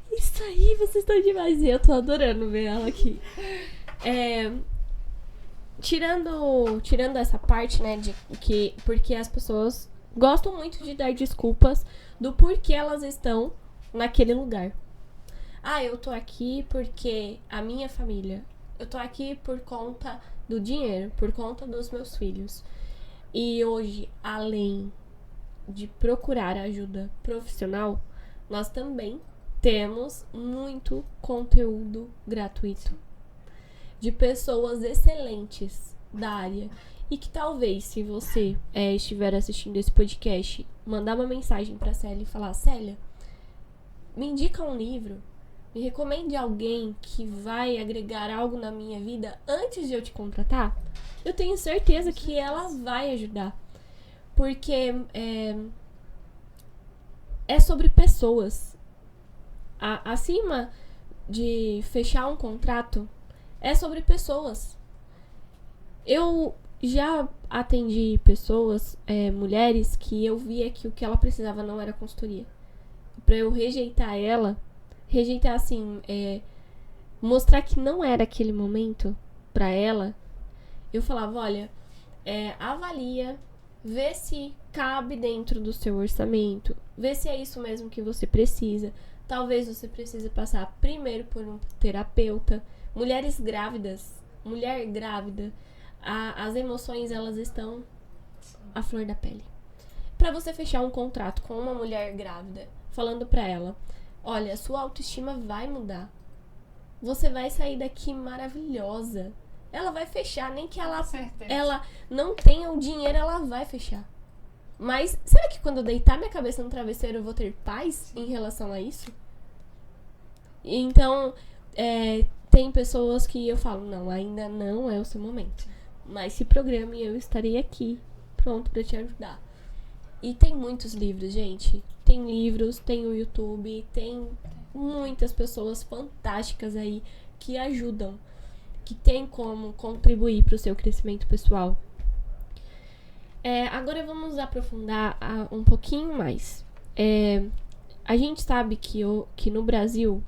Isso aí, vocês estão demais. E eu tô adorando ver ela aqui. Tirando essa parte, né, porque as pessoas gostam muito de dar desculpas do porquê elas estão naquele lugar. Eu tô aqui porque a minha família. Eu tô aqui por conta do dinheiro, por conta dos meus filhos. E hoje, além de procurar ajuda profissional, nós também temos muito conteúdo gratuito de pessoas excelentes da área. E que talvez, se você estiver assistindo esse podcast, mandar uma mensagem pra Célia e falar: Célia, me indica um livro, me recomende alguém que vai agregar algo na minha vida antes de eu te contratar, eu tenho certeza que ela vai ajudar. Porque é sobre pessoas. Acima de fechar um contrato, é sobre pessoas. Eu já atendi pessoas, mulheres, que eu via que o que ela precisava não era consultoria. Pra eu rejeitar assim, mostrar que não era aquele momento pra ela, eu falava: olha, avalia, vê se cabe dentro do seu orçamento, vê se é isso mesmo que você precisa. Talvez você precise passar primeiro por um terapeuta. Mulheres grávidas, mulher grávida, as emoções, elas estão à flor da pele. Pra você fechar um contrato com uma mulher grávida, falando pra ela: olha, sua autoestima vai mudar, você vai sair daqui maravilhosa. Ela vai fechar, nem que ela não tenha o dinheiro, ela vai fechar. Mas será que quando eu deitar minha cabeça no travesseiro eu vou ter paz em relação a isso? Então, tem pessoas que eu falo: não, ainda não é o seu momento, mas se programe e eu estarei aqui, pronto pra te ajudar. E tem muitos livros, gente. Tem livros, tem o YouTube, tem muitas pessoas fantásticas aí que ajudam, que tem como contribuir pro seu crescimento pessoal. Agora vamos aprofundar um pouquinho mais. A gente sabe que no Brasil,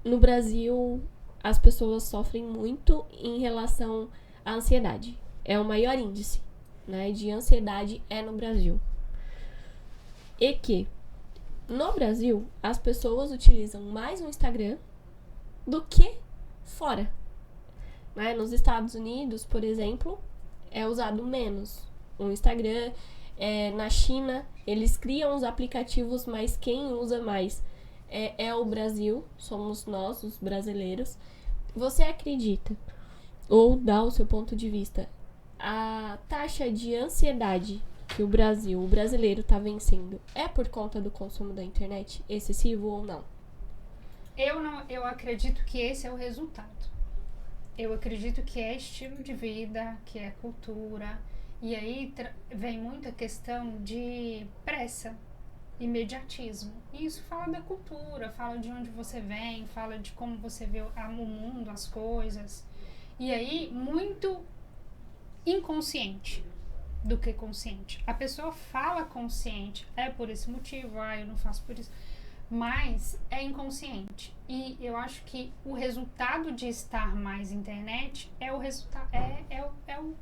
no Brasil, as pessoas sofrem muito em relação à ansiedade. É o maior índice, né, de ansiedade no Brasil. E que no Brasil as pessoas utilizam mais o Instagram do que fora. Né? Nos Estados Unidos, por exemplo, é usado menos o Instagram. Na China, eles criam os aplicativos, mas quem usa mais é o Brasil, somos nós, os brasileiros. Você acredita, ou dá o seu ponto de vista, a taxa de ansiedade que o brasileiro está vencendo é por conta do consumo da internet excessivo ou não? Eu acredito que esse é o resultado. Eu acredito que é estilo de vida, que é cultura. E aí vem muita questão de pressa, imediatismo. E isso fala da cultura, fala de onde você vem, fala de como você vê o mundo, as coisas. E aí, muito inconsciente do que consciente. A pessoa fala consciente, por esse motivo, eu não faço por isso. Mas é inconsciente. E eu acho que o resultado de estar mais internet é o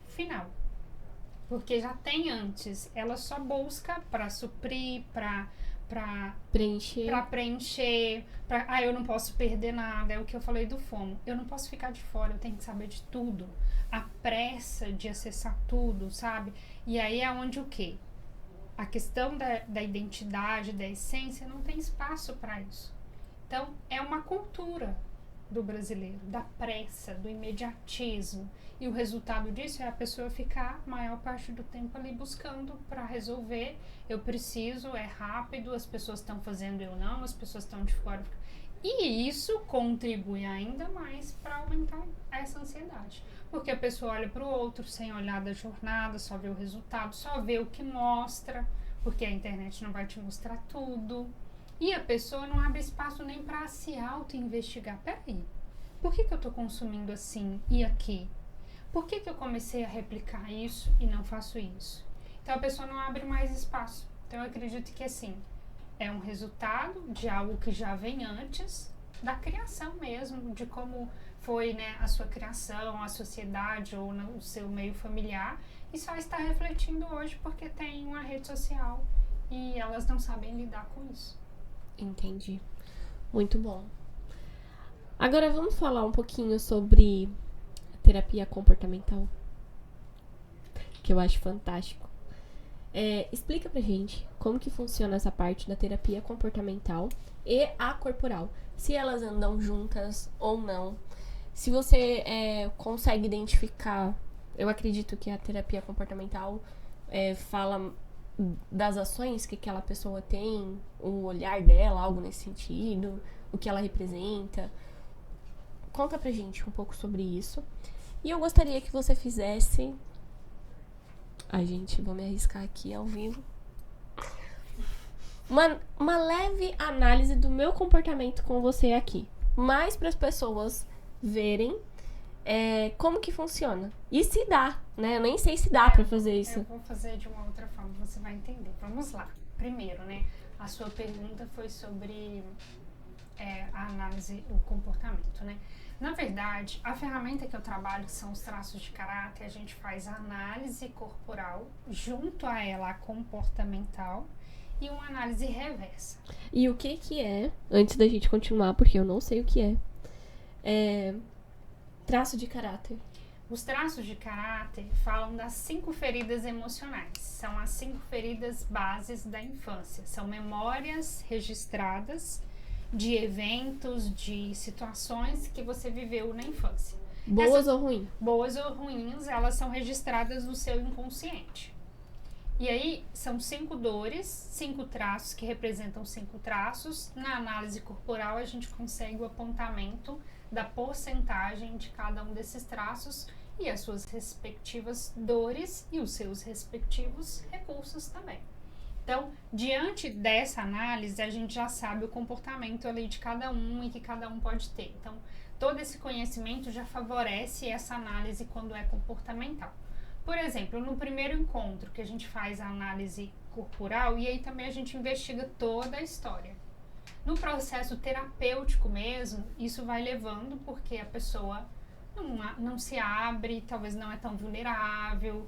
final. Porque já tem antes. Ela só busca para suprir, preencher. Eu não posso perder nada, é o que eu falei do FOMO. Eu não posso ficar de fora, eu tenho que saber de tudo. A pressa de acessar tudo, sabe? E aí é onde o quê? A questão da identidade, da essência, não tem espaço para isso. Então, é uma cultura do brasileiro, da pressa, do imediatismo. E o resultado disso é a pessoa ficar a maior parte do tempo ali buscando para resolver. Eu preciso, é rápido, as pessoas estão fazendo, eu não, as pessoas estão de fora. E isso contribui ainda mais para aumentar essa ansiedade. Porque a pessoa olha para o outro sem olhar da jornada, só vê o resultado, só vê o que mostra, porque a internet não vai te mostrar tudo. E a pessoa não abre espaço nem para se auto-investigar. Peraí, por que eu estou consumindo assim e aqui? Por que eu comecei a replicar isso e não faço isso? Então a pessoa não abre mais espaço. Então eu acredito que assim, é um resultado de algo que já vem antes da criação mesmo, de como foi, né, a sua criação, a sociedade ou o seu meio familiar, e só está refletindo hoje porque tem uma rede social e elas não sabem lidar com isso. Entendi. Muito bom. Agora vamos falar um pouquinho sobre terapia comportamental, que eu acho fantástico. Explica pra gente como que funciona essa parte da terapia comportamental e a corporal. Se elas andam juntas ou não. Se você consegue identificar, eu acredito que a terapia comportamental fala das ações que aquela pessoa tem, o olhar dela, algo nesse sentido, o que ela representa. Conta pra gente um pouco sobre isso. E eu gostaria que você fizesse... Ai, gente, vou me arriscar aqui ao vivo. Uma leve análise do meu comportamento com você aqui. Mais para as pessoas verem como que funciona. E se dá, né? Eu nem sei se dá pra fazer isso. Eu vou fazer de uma outra forma, você vai entender. Vamos lá. Primeiro, né? A sua pergunta foi sobre a análise, o comportamento, né? Na verdade, a ferramenta que eu trabalho, que são os traços de caráter, a gente faz a análise corporal, junto a ela a comportamental, e uma análise reversa. E o que é, antes da gente continuar, porque eu não sei o que é traço de caráter? Os traços de caráter falam das 5 feridas emocionais. São as 5 feridas bases da infância. São memórias registradas de eventos, de situações que você viveu na infância. Boas ou ruins? Boas ou ruins, elas são registradas no seu inconsciente. E aí, são 5 dores, 5 traços que representam 5 traços. Na análise corporal, a gente consegue o apontamento da porcentagem de cada um desses traços e as suas respectivas dores e os seus respectivos recursos também. Então, diante dessa análise, a gente já sabe o comportamento ali de cada um e que cada um pode ter. Então, todo esse conhecimento já favorece essa análise quando é comportamental. Por exemplo, no primeiro encontro que a gente faz a análise corporal, e aí também a gente investiga toda a história. No processo terapêutico mesmo, isso vai levando porque a pessoa não se abre, talvez não é tão vulnerável,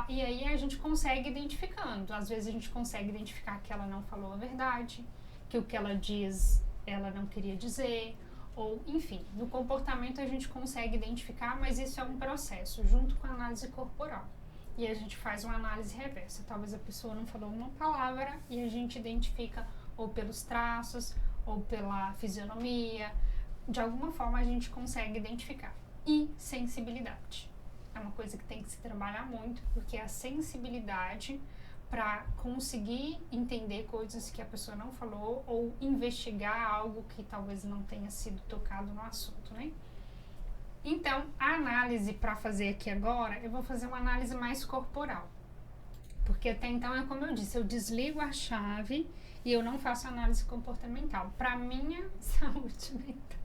e aí a gente consegue identificando. Às vezes a gente consegue identificar que ela não falou a verdade, que o que ela diz ela não queria dizer, ou enfim, no comportamento a gente consegue identificar, mas isso é um processo, junto com a análise corporal. E a gente faz uma análise reversa. Talvez a pessoa não falou uma palavra e a gente identifica ou pelos traços, ou pela fisionomia. De alguma forma a gente consegue identificar. E sensibilidade. É uma coisa que tem que se trabalhar muito, porque a sensibilidade para conseguir entender coisas que a pessoa não falou ou investigar algo que talvez não tenha sido tocado no assunto, né? Então, a análise para fazer aqui agora, eu vou fazer uma análise mais corporal. Porque até então é como eu disse, eu desligo a chave e eu não faço análise comportamental. Para minha saúde mental.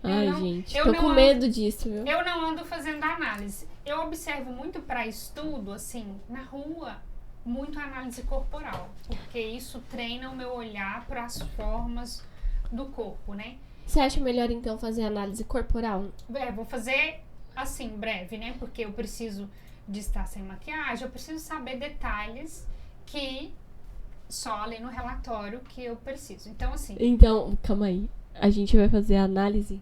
Ai, gente, tô com medo disso, viu? Eu não ando fazendo análise. Eu observo muito para estudo, assim, na rua, muito análise corporal. Porque isso treina o meu olhar para as formas do corpo, né? Você acha melhor, então, fazer análise corporal? Vou fazer, assim, breve, né? Porque eu preciso de estar sem maquiagem, eu preciso saber detalhes que só ali no relatório que eu preciso. Então, assim... Então, calma aí. A gente vai fazer a análise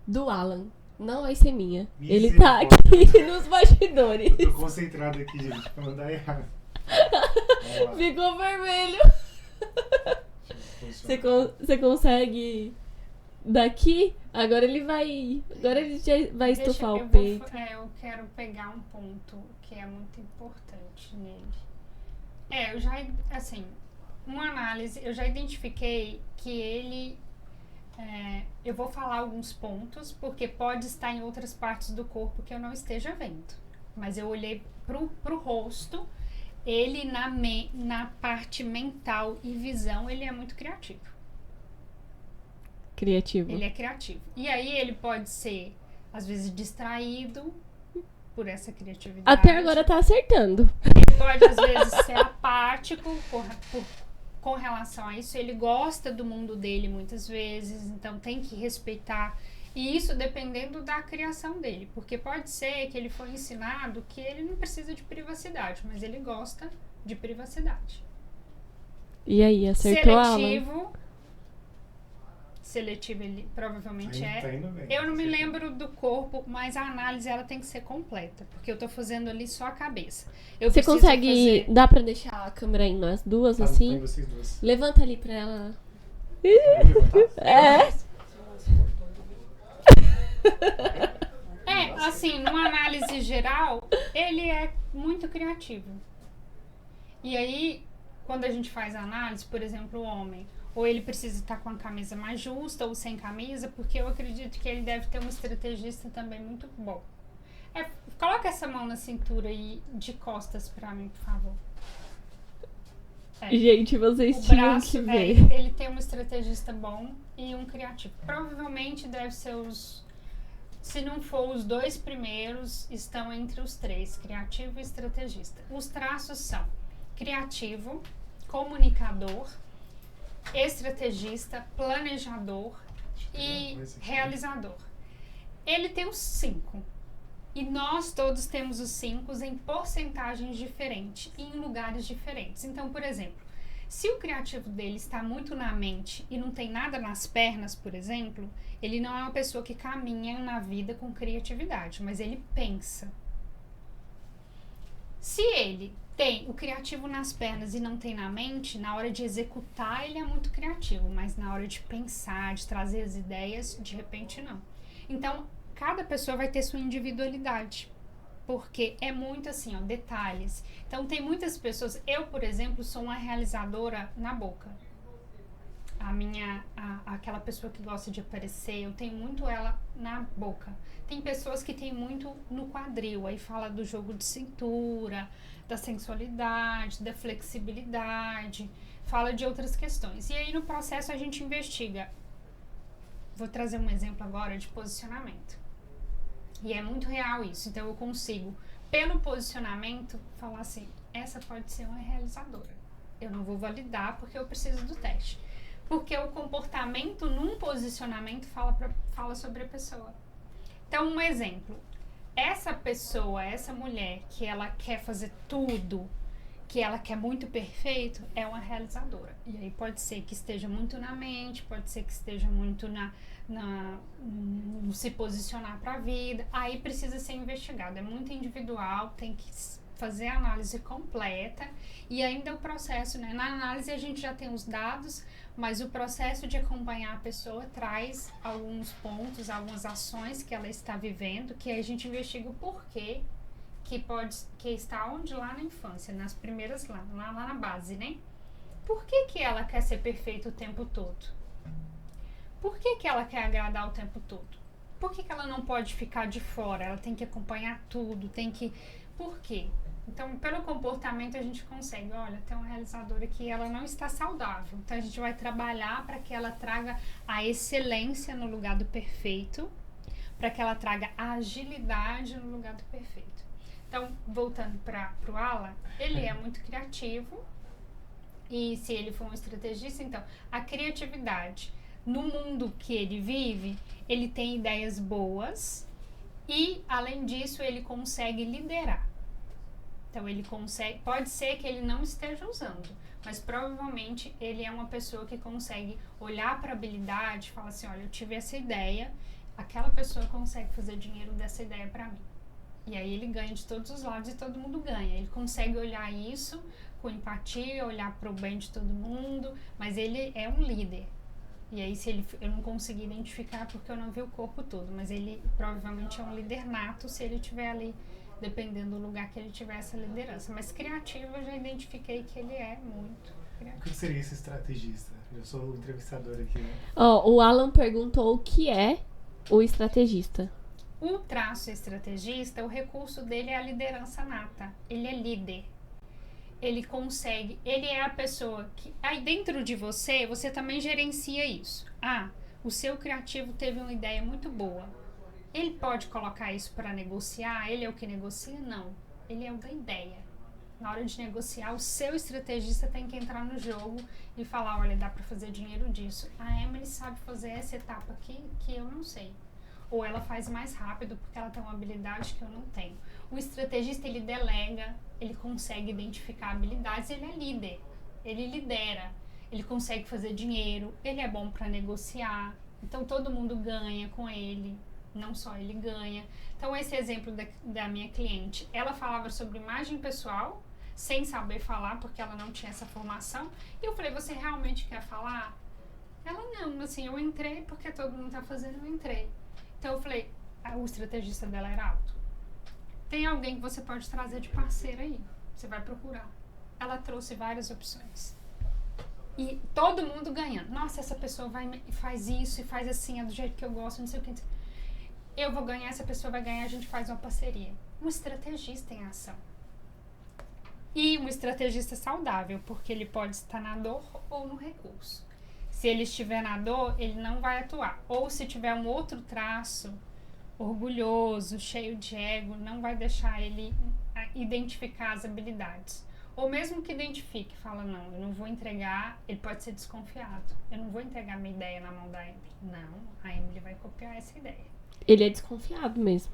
do Alan. Não vai ser minha. Ele tá aqui nos bastidores. Eu tô concentrado aqui, gente, pra não dar errado. Vamos lá. Ficou vermelho. Deixa eu posicionar. Você consegue daqui? Agora ele vai. Agora ele já vai estufar o peito. Eu quero pegar um ponto que é muito importante nele. Eu já, assim, uma análise, eu já identifiquei que ele... eu vou falar alguns pontos, porque pode estar em outras partes do corpo que eu não esteja vendo. Mas eu olhei pro rosto, ele na parte mental e visão, ele é muito criativo. Criativo. Ele é criativo. E aí ele pode ser, às vezes, distraído por essa criatividade. Até agora tá acertando. Ele pode, às vezes, ser apático com relação a isso. Ele gosta do mundo dele muitas vezes, então tem que respeitar. E isso dependendo da criação dele. Porque pode ser que ele foi ensinado que ele não precisa de privacidade, mas ele gosta de privacidade. E aí, acertou Alan? Seletivo ele provavelmente Tá indo bem. Eu não me lembro do corpo, mas a análise ela tem que ser completa, porque eu tô fazendo ali só a cabeça. Você consegue... Dá pra deixar a câmera em nós duas, Tá assim? em vocês duas. Levanta ali pra ela. Pode levantar? Assim, numa análise geral, ele é muito criativo. E aí, quando a gente faz a análise, por exemplo, o homem, ou ele precisa estar com a camisa mais justa ou sem camisa, porque eu acredito que ele deve ter um estrategista também muito bom. Coloca essa mão na cintura e de costas pra mim, por favor. Gente, vocês O tinham braço, que ver. ele tem um estrategista bom e um criativo. Provavelmente deve ser se não for os dois primeiros, estão entre os três, criativo e estrategista. Os traços são criativo, comunicador, estrategista, planejador e realizador. Ele tem os 5. E nós todos temos os 5 em porcentagens diferentes e em lugares diferentes. Então, por exemplo, se o criativo dele está muito na mente e não tem nada nas pernas, por exemplo, ele não é uma pessoa que caminha na vida com criatividade, mas ele pensa. Se ele tem o criativo nas pernas e não tem na mente, na hora de executar ele é muito criativo, mas na hora de pensar, de trazer as ideias, de repente não. Então, cada pessoa vai ter sua individualidade, porque é muito assim, detalhes. Então, tem muitas pessoas, eu, por exemplo, sou uma realizadora na boca. Aquela pessoa que gosta de aparecer, eu tenho muito ela na boca. Tem pessoas que têm muito no quadril, aí fala do jogo de cintura, da sensualidade, da flexibilidade, fala de outras questões. E aí no processo a gente investiga. Vou trazer um exemplo agora de posicionamento. E é muito real isso, então eu consigo, pelo posicionamento, falar assim, essa pode ser uma realizadora. Eu não vou validar porque eu preciso do teste. Porque o comportamento num posicionamento fala sobre a pessoa. Então, um exemplo. Essa pessoa, essa mulher que ela quer fazer tudo, que ela quer muito perfeito, é uma realizadora. E aí pode ser que esteja muito na mente, pode ser que esteja muito no se posicionar para a vida. Aí precisa ser investigado. É muito individual, tem que fazer a análise completa e ainda o processo, né? Na análise a gente já tem os dados, mas o processo de acompanhar a pessoa traz alguns pontos, algumas ações que ela está vivendo, que a gente investiga o porquê que está onde lá na infância, nas primeiras lá na base, né? Por que ela quer ser perfeita o tempo todo? Por que ela quer agradar o tempo todo? Por que ela não pode ficar de fora? Ela tem que acompanhar tudo, Por quê? Então, pelo comportamento a gente consegue, olha, tem uma realizadora que ela não está saudável. Então, a gente vai trabalhar para que ela traga a excelência no lugar do perfeito, para que ela traga a agilidade no lugar do perfeito. Então, voltando para o Alan, ele é muito criativo e se ele for um estrategista, então, a criatividade no mundo que ele vive, ele tem ideias boas e, além disso, ele consegue liderar. Então ele consegue, pode ser que ele não esteja usando, mas provavelmente ele é uma pessoa que consegue olhar para a habilidade e falar assim, olha, eu tive essa ideia, aquela pessoa consegue fazer dinheiro dessa ideia para mim. E aí ele ganha de todos os lados e todo mundo ganha. Ele consegue olhar isso com empatia, olhar para o bem de todo mundo, mas ele é um líder. E aí eu não consegui identificar porque eu não vi o corpo todo, mas ele provavelmente é um líder nato se ele estiver ali, dependendo do lugar que ele tiver essa liderança. Mas criativo eu já identifiquei que ele é muito criativo. O que seria esse estrategista? Eu sou o entrevistador aqui, né? O Alan perguntou o que é o estrategista. O traço estrategista, o recurso dele é a liderança nata. Ele é líder. Ele consegue, ele é a pessoa que... Aí dentro de você, você também gerencia isso. O seu criativo teve uma ideia muito boa. Ele pode colocar isso para negociar? Ele é o que negocia? Não. Ele é o da ideia. Na hora de negociar, o seu estrategista tem que entrar no jogo e falar, olha, dá para fazer dinheiro disso. A Emily sabe fazer essa etapa aqui que eu não sei. Ou ela faz mais rápido porque ela tem uma habilidade que eu não tenho. O estrategista, ele delega, ele consegue identificar habilidades, ele é líder, ele lidera, ele consegue fazer dinheiro, ele é bom para negociar, então todo mundo ganha com ele, não só ele ganha. Então esse exemplo da minha cliente, ela falava sobre imagem pessoal, sem saber falar, porque ela não tinha essa formação, e eu falei, você realmente quer falar? Ela, não, assim, eu entrei porque todo mundo tá fazendo, eu entrei. Então eu falei, o estrategista dela era alto. Tem alguém que você pode trazer de parceiro aí. Você vai procurar. Ela trouxe várias opções. E todo mundo ganhando. Nossa, essa pessoa faz isso e faz assim, é do jeito que eu gosto, não sei o que. Eu vou ganhar, essa pessoa vai ganhar, a gente faz uma parceria. Um estrategista em ação. E um estrategista saudável, porque ele pode estar na dor ou no recurso. Se ele estiver na dor, ele não vai atuar. Ou se tiver um outro traço, orgulhoso, cheio de ego, não vai deixar ele identificar as habilidades. Ou mesmo que identifique, fala, não, eu não vou entregar, ele pode ser desconfiado. Eu não vou entregar minha ideia na mão da Emily. Não, a Emily vai copiar essa ideia. Ele é desconfiado mesmo.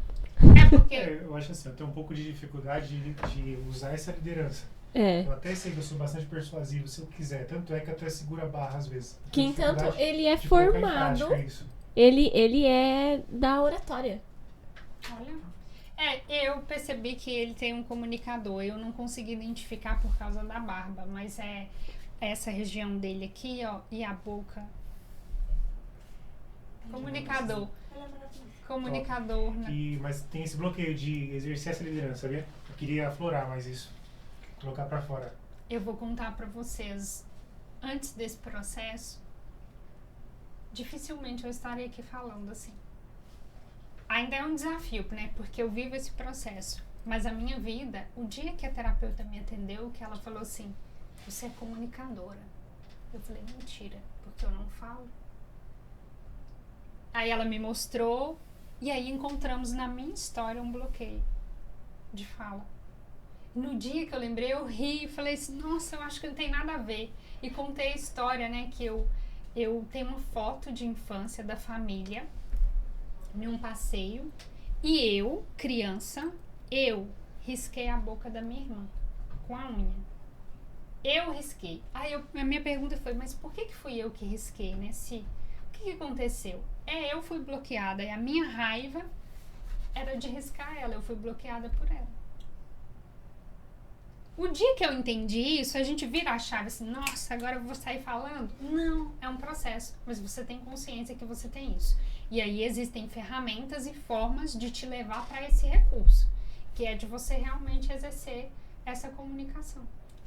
É porque... eu acho assim, eu tenho um pouco de dificuldade de usar essa liderança. É. Eu até sei que eu sou bastante persuasivo, se eu quiser. Tanto é que eu até seguro a barra às vezes. Que entanto ele é de colocar em formado, prática isso. ele é da oratória. Olha, eu percebi que ele tem um comunicador. Eu não consegui identificar por causa da barba, mas é essa região dele aqui, ó, e a boca. Comunicador. Comunicador, né? Mas tem esse bloqueio de exercer essa liderança, sabia? Eu queria aflorar mais isso. Colocar pra fora. Eu vou contar pra vocês, antes desse processo, dificilmente eu estaria aqui falando assim. Ainda é um desafio, né? Porque eu vivo esse processo. Mas a minha vida, o dia que a terapeuta me atendeu, que ela falou assim, você é comunicadora. Eu falei, mentira, porque eu não falo. Aí ela me mostrou, e aí encontramos na minha história um bloqueio de fala. No dia que eu lembrei, eu ri e falei assim, nossa, eu acho que não tem nada a ver. E contei a história, né, que eu tenho uma foto de infância da família em um passeio e eu, criança, eu risquei a boca da minha irmã com a unha. Eu risquei. Aí a minha pergunta foi, mas por que fui eu que risquei, né? O que aconteceu? Eu fui bloqueada e a minha raiva era de riscar ela, eu fui bloqueada por ela. O dia que eu entendi isso, a gente vira a chave assim, nossa, agora eu vou sair falando? Não, é um processo, mas você tem consciência que você tem isso. E aí existem ferramentas e formas de te levar para esse recurso, que é de você realmente exercer essa comunicação.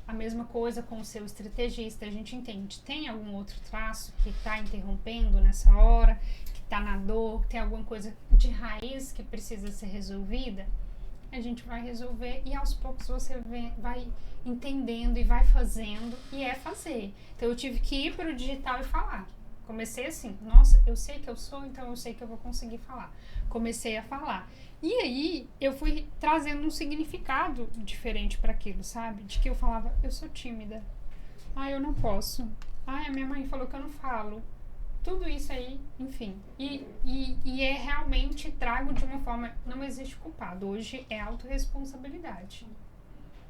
A mesma coisa com o seu estrategista, a gente entende, tem algum outro traço que está interrompendo nessa hora, que está na dor, tem alguma coisa de raiz que precisa ser resolvida? A gente vai resolver e aos poucos você vai entendendo e vai fazendo, e é fazer. Então eu tive que ir para o digital e falar. Comecei assim, nossa, eu sei que eu sou, então eu sei que eu vou conseguir falar. Comecei a falar. E aí eu fui trazendo um significado diferente para aquilo, sabe? De que eu falava, eu sou tímida. Eu não posso. A minha mãe falou que eu não falo. Tudo isso aí, enfim. E é realmente, trago de uma forma, não existe culpado. Hoje é autorresponsabilidade.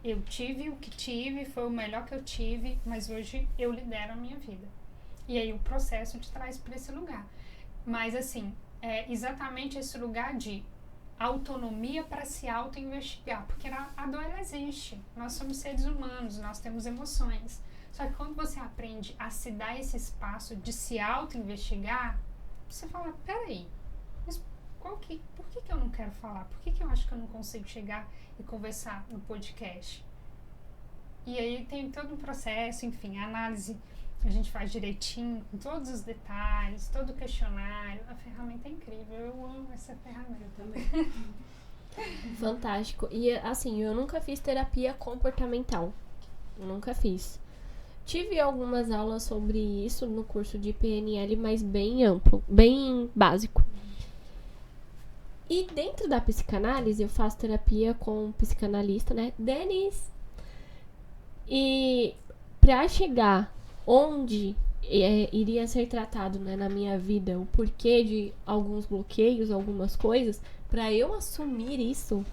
eu tive o que tive, foi o melhor que eu tive, mas hoje eu lidero a minha vida. E aí o processo te traz para esse lugar. Mas assim, é exatamente esse lugar de autonomia para se auto-investigar, porque a dor ela existe. Nós somos seres humanos, nós temos emoções. Só que quando você aprende a se dar esse espaço de se auto-investigar, você fala, peraí, mas por que eu não quero falar? Por que eu acho que eu não consigo chegar e conversar no podcast? E aí tem todo um processo, enfim, a análise a gente faz direitinho, com todos os detalhes, todo o questionário. A ferramenta é incrível, eu amo essa ferramenta também. Fantástico. E assim, eu nunca fiz terapia comportamental. Nunca fiz. Tive algumas aulas sobre isso no curso de PNL, mas bem amplo, bem básico. E dentro da psicanálise, eu faço terapia com um psicanalista, né? Denis. E pra chegar onde iria ser tratado, né, na minha vida, o porquê de alguns bloqueios, algumas coisas, pra eu assumir isso,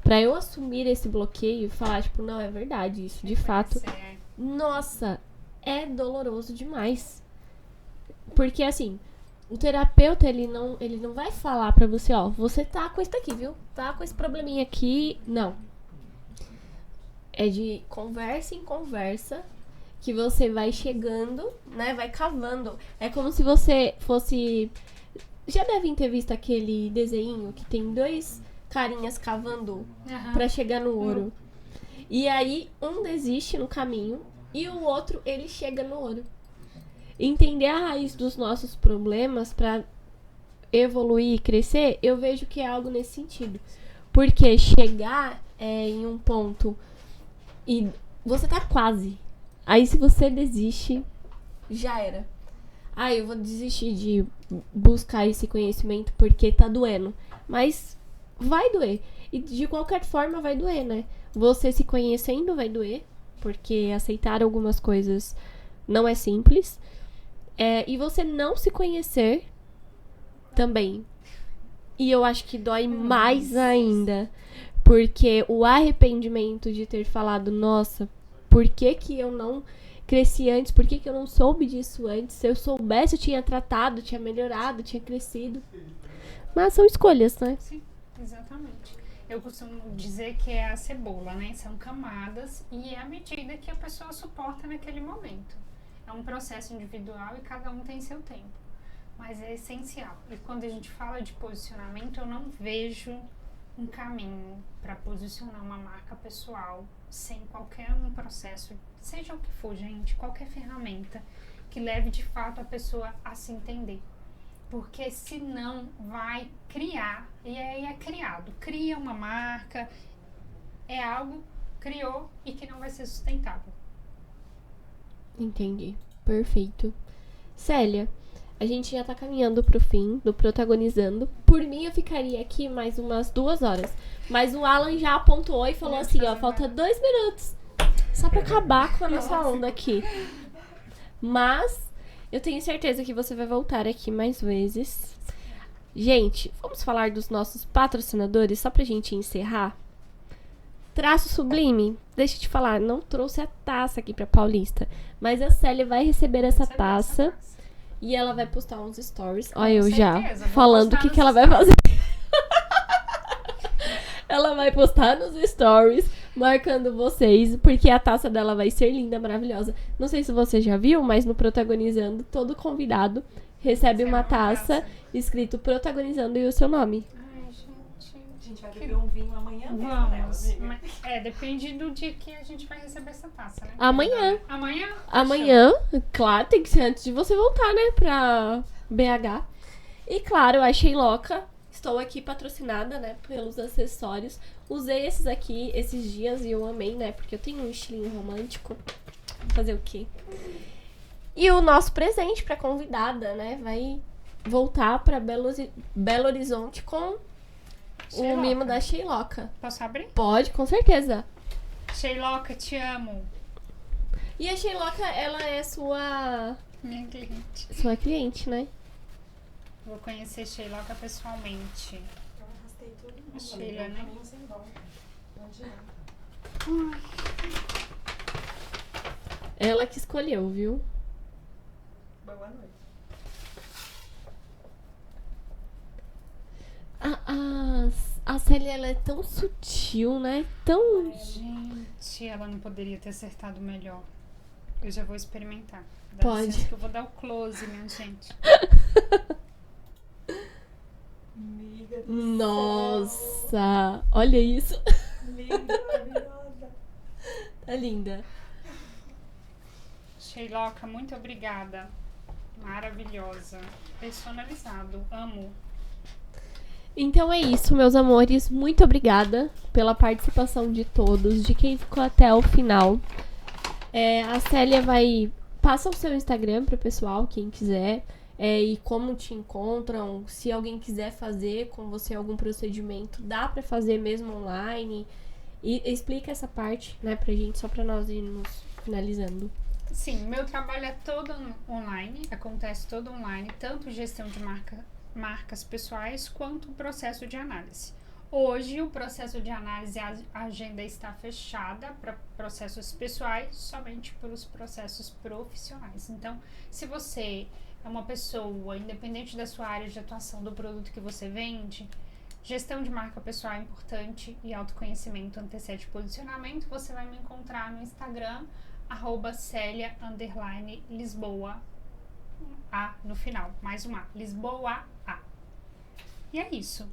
pra eu assumir esse bloqueio e falar, tipo, não, é verdade isso, de fato. Nossa, é doloroso demais. Porque, assim, o terapeuta, ele não vai falar pra você, ó, você tá com isso aqui, viu? Tá com esse probleminha aqui. Não. É de conversa em conversa que você vai chegando, né? Vai cavando. É como se você fosse... Já devem ter visto aquele desenho que tem 2 carinhas cavando pra chegar no ouro. E aí, um desiste no caminho e o outro, ele chega no ouro. Entender a raiz dos nossos problemas pra evoluir e crescer, eu vejo que é algo nesse sentido. Porque chegar em um ponto e você tá quase. Aí se você desiste, já era. Ah, eu vou desistir de buscar esse conhecimento porque tá doendo. Mas vai doer. E de qualquer forma vai doer, né? Você se conhecendo vai doer, porque aceitar algumas coisas não é simples. E você não se conhecer também. E eu acho que dói mais ainda. Porque o arrependimento de ter falado, nossa, por que eu não cresci antes? Por que eu não soube disso antes? Se eu soubesse, eu tinha tratado, tinha melhorado, tinha crescido. Mas são escolhas, né? Sim, exatamente. Eu costumo dizer que é a cebola, né? São camadas e é a medida que a pessoa suporta naquele momento. É um processo individual e cada um tem seu tempo. Mas é essencial. E quando a gente fala de posicionamento, eu não vejo um caminho para posicionar uma marca pessoal sem qualquer um processo, seja o que for, gente, qualquer ferramenta que leve de fato a pessoa a se entender. Porque senão vai criar, e aí é criado, cria uma marca, é algo, criou e que não vai ser sustentável. Entendi. Perfeito. Célia, a gente já tá caminhando pro fim do Protagonizando. Por mim, eu ficaria aqui mais umas 2 horas. Mas o Alan já apontou e falou assim, ó, falta 2 minutos. Só pra acabar com a nossa onda aqui. Mas eu tenho certeza que você vai voltar aqui mais vezes. Gente, vamos falar dos nossos patrocinadores, só pra gente encerrar. Traço Sublime, deixa eu te falar, não trouxe a taça aqui pra Paulista. Mas a Célia vai receber essa taça. E ela vai postar uns stories. Olha, eu já falando o que ela vai fazer. Ela vai postar nos stories, marcando vocês, porque a taça dela vai ser linda, maravilhosa. Não sei se você já viu, mas no Protagonizando, todo convidado recebe uma taça escrito Protagonizando e o seu nome. Ai, gente. A gente vai beber um vinho amanhã mesmo, né, Vamos. amiga? Depende do dia que a gente vai receber essa taça, né? Amanhã. Amanhã? Amanhã, claro, tem que ser antes de você voltar, né, pra BH. E claro, a Sheiloca, estou aqui patrocinada, né, pelos acessórios. Usei esses aqui esses dias e eu amei, né, porque eu tenho um estilinho romântico. Fazer o quê? E o nosso presente pra convidada, né, vai voltar pra Belo Horizonte com o mimo da Sheiloca. Posso abrir? Pode, com certeza. Sheiloca, te amo. E a Sheiloca, ela é sua Minha cliente. cliente, né? Vou conhecer Sheiloca pessoalmente. Eu arrastei tudo. A Sheila, né? Caminho sem volta. Não adianta. Ela que escolheu, viu? Boa noite. A Célia, ela é tão sutil, né? Tão... Gente, ela não poderia ter acertado melhor. Eu já vou experimentar. Dá Pode. licença que eu vou dar o close, minha gente. Amiga do Nossa! Olha isso. céu. Linda, maravilhosa. Tá linda. Sheiloca, muito obrigada. Maravilhosa. Personalizado. Amo. Então é isso, meus amores. Muito obrigada pela participação de todos, de quem ficou até o final. A Célia vai... Passa o seu Instagram pro pessoal, quem quiser. E como te encontram. Se alguém quiser fazer com você algum procedimento, dá pra fazer mesmo online. E explica essa parte, né, pra gente, só pra nós irmos finalizando. Sim, meu trabalho é todo online. Acontece todo online. Tanto gestão de marcas pessoais quanto o processo de análise. Hoje, o processo de análise, a agenda está fechada para processos pessoais, somente para os processos profissionais. Então, se você é uma pessoa, independente da sua área de atuação, do produto que você vende, gestão de marca pessoal é importante e autoconhecimento antecede posicionamento, você vai me encontrar no Instagram, @Celia_Lisboa, A no final, mais um A, Lisboa A. E é isso.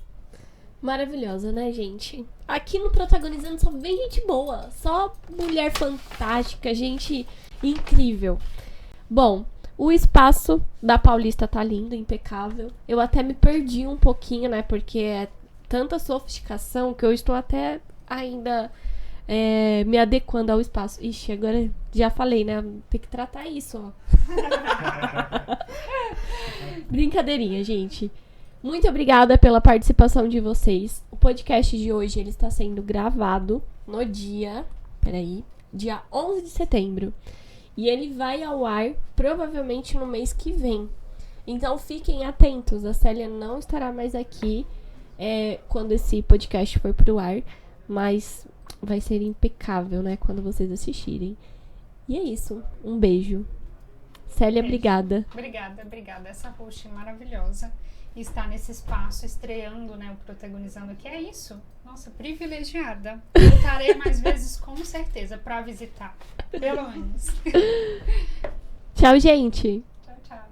Maravilhosa, né, gente? Aqui no Protagonizando só vem gente boa. Só mulher fantástica, gente incrível. Bom, o espaço da Paulista tá lindo, impecável. Eu até me perdi um pouquinho, né? Porque é tanta sofisticação que eu estou até ainda me adequando ao espaço. Ixi, agora já falei, né? Tem que tratar isso, ó. Brincadeirinha, gente. Muito obrigada pela participação de vocês. O podcast de hoje ele está sendo gravado no dia 11 de setembro. E ele vai ao ar provavelmente no mês que vem. Então fiquem atentos. A Célia não estará mais aqui quando esse podcast for pro ar. Mas vai ser impecável, né? Quando vocês assistirem. E é isso. Um beijo. Célia, obrigada. Obrigada. Essa host maravilhosa está nesse espaço, estreando, né, o Protagonizando aqui. É isso. Nossa, privilegiada. Voltarei mais vezes, com certeza, para visitar. Pelo menos. Tchau, gente. Tchau, tchau.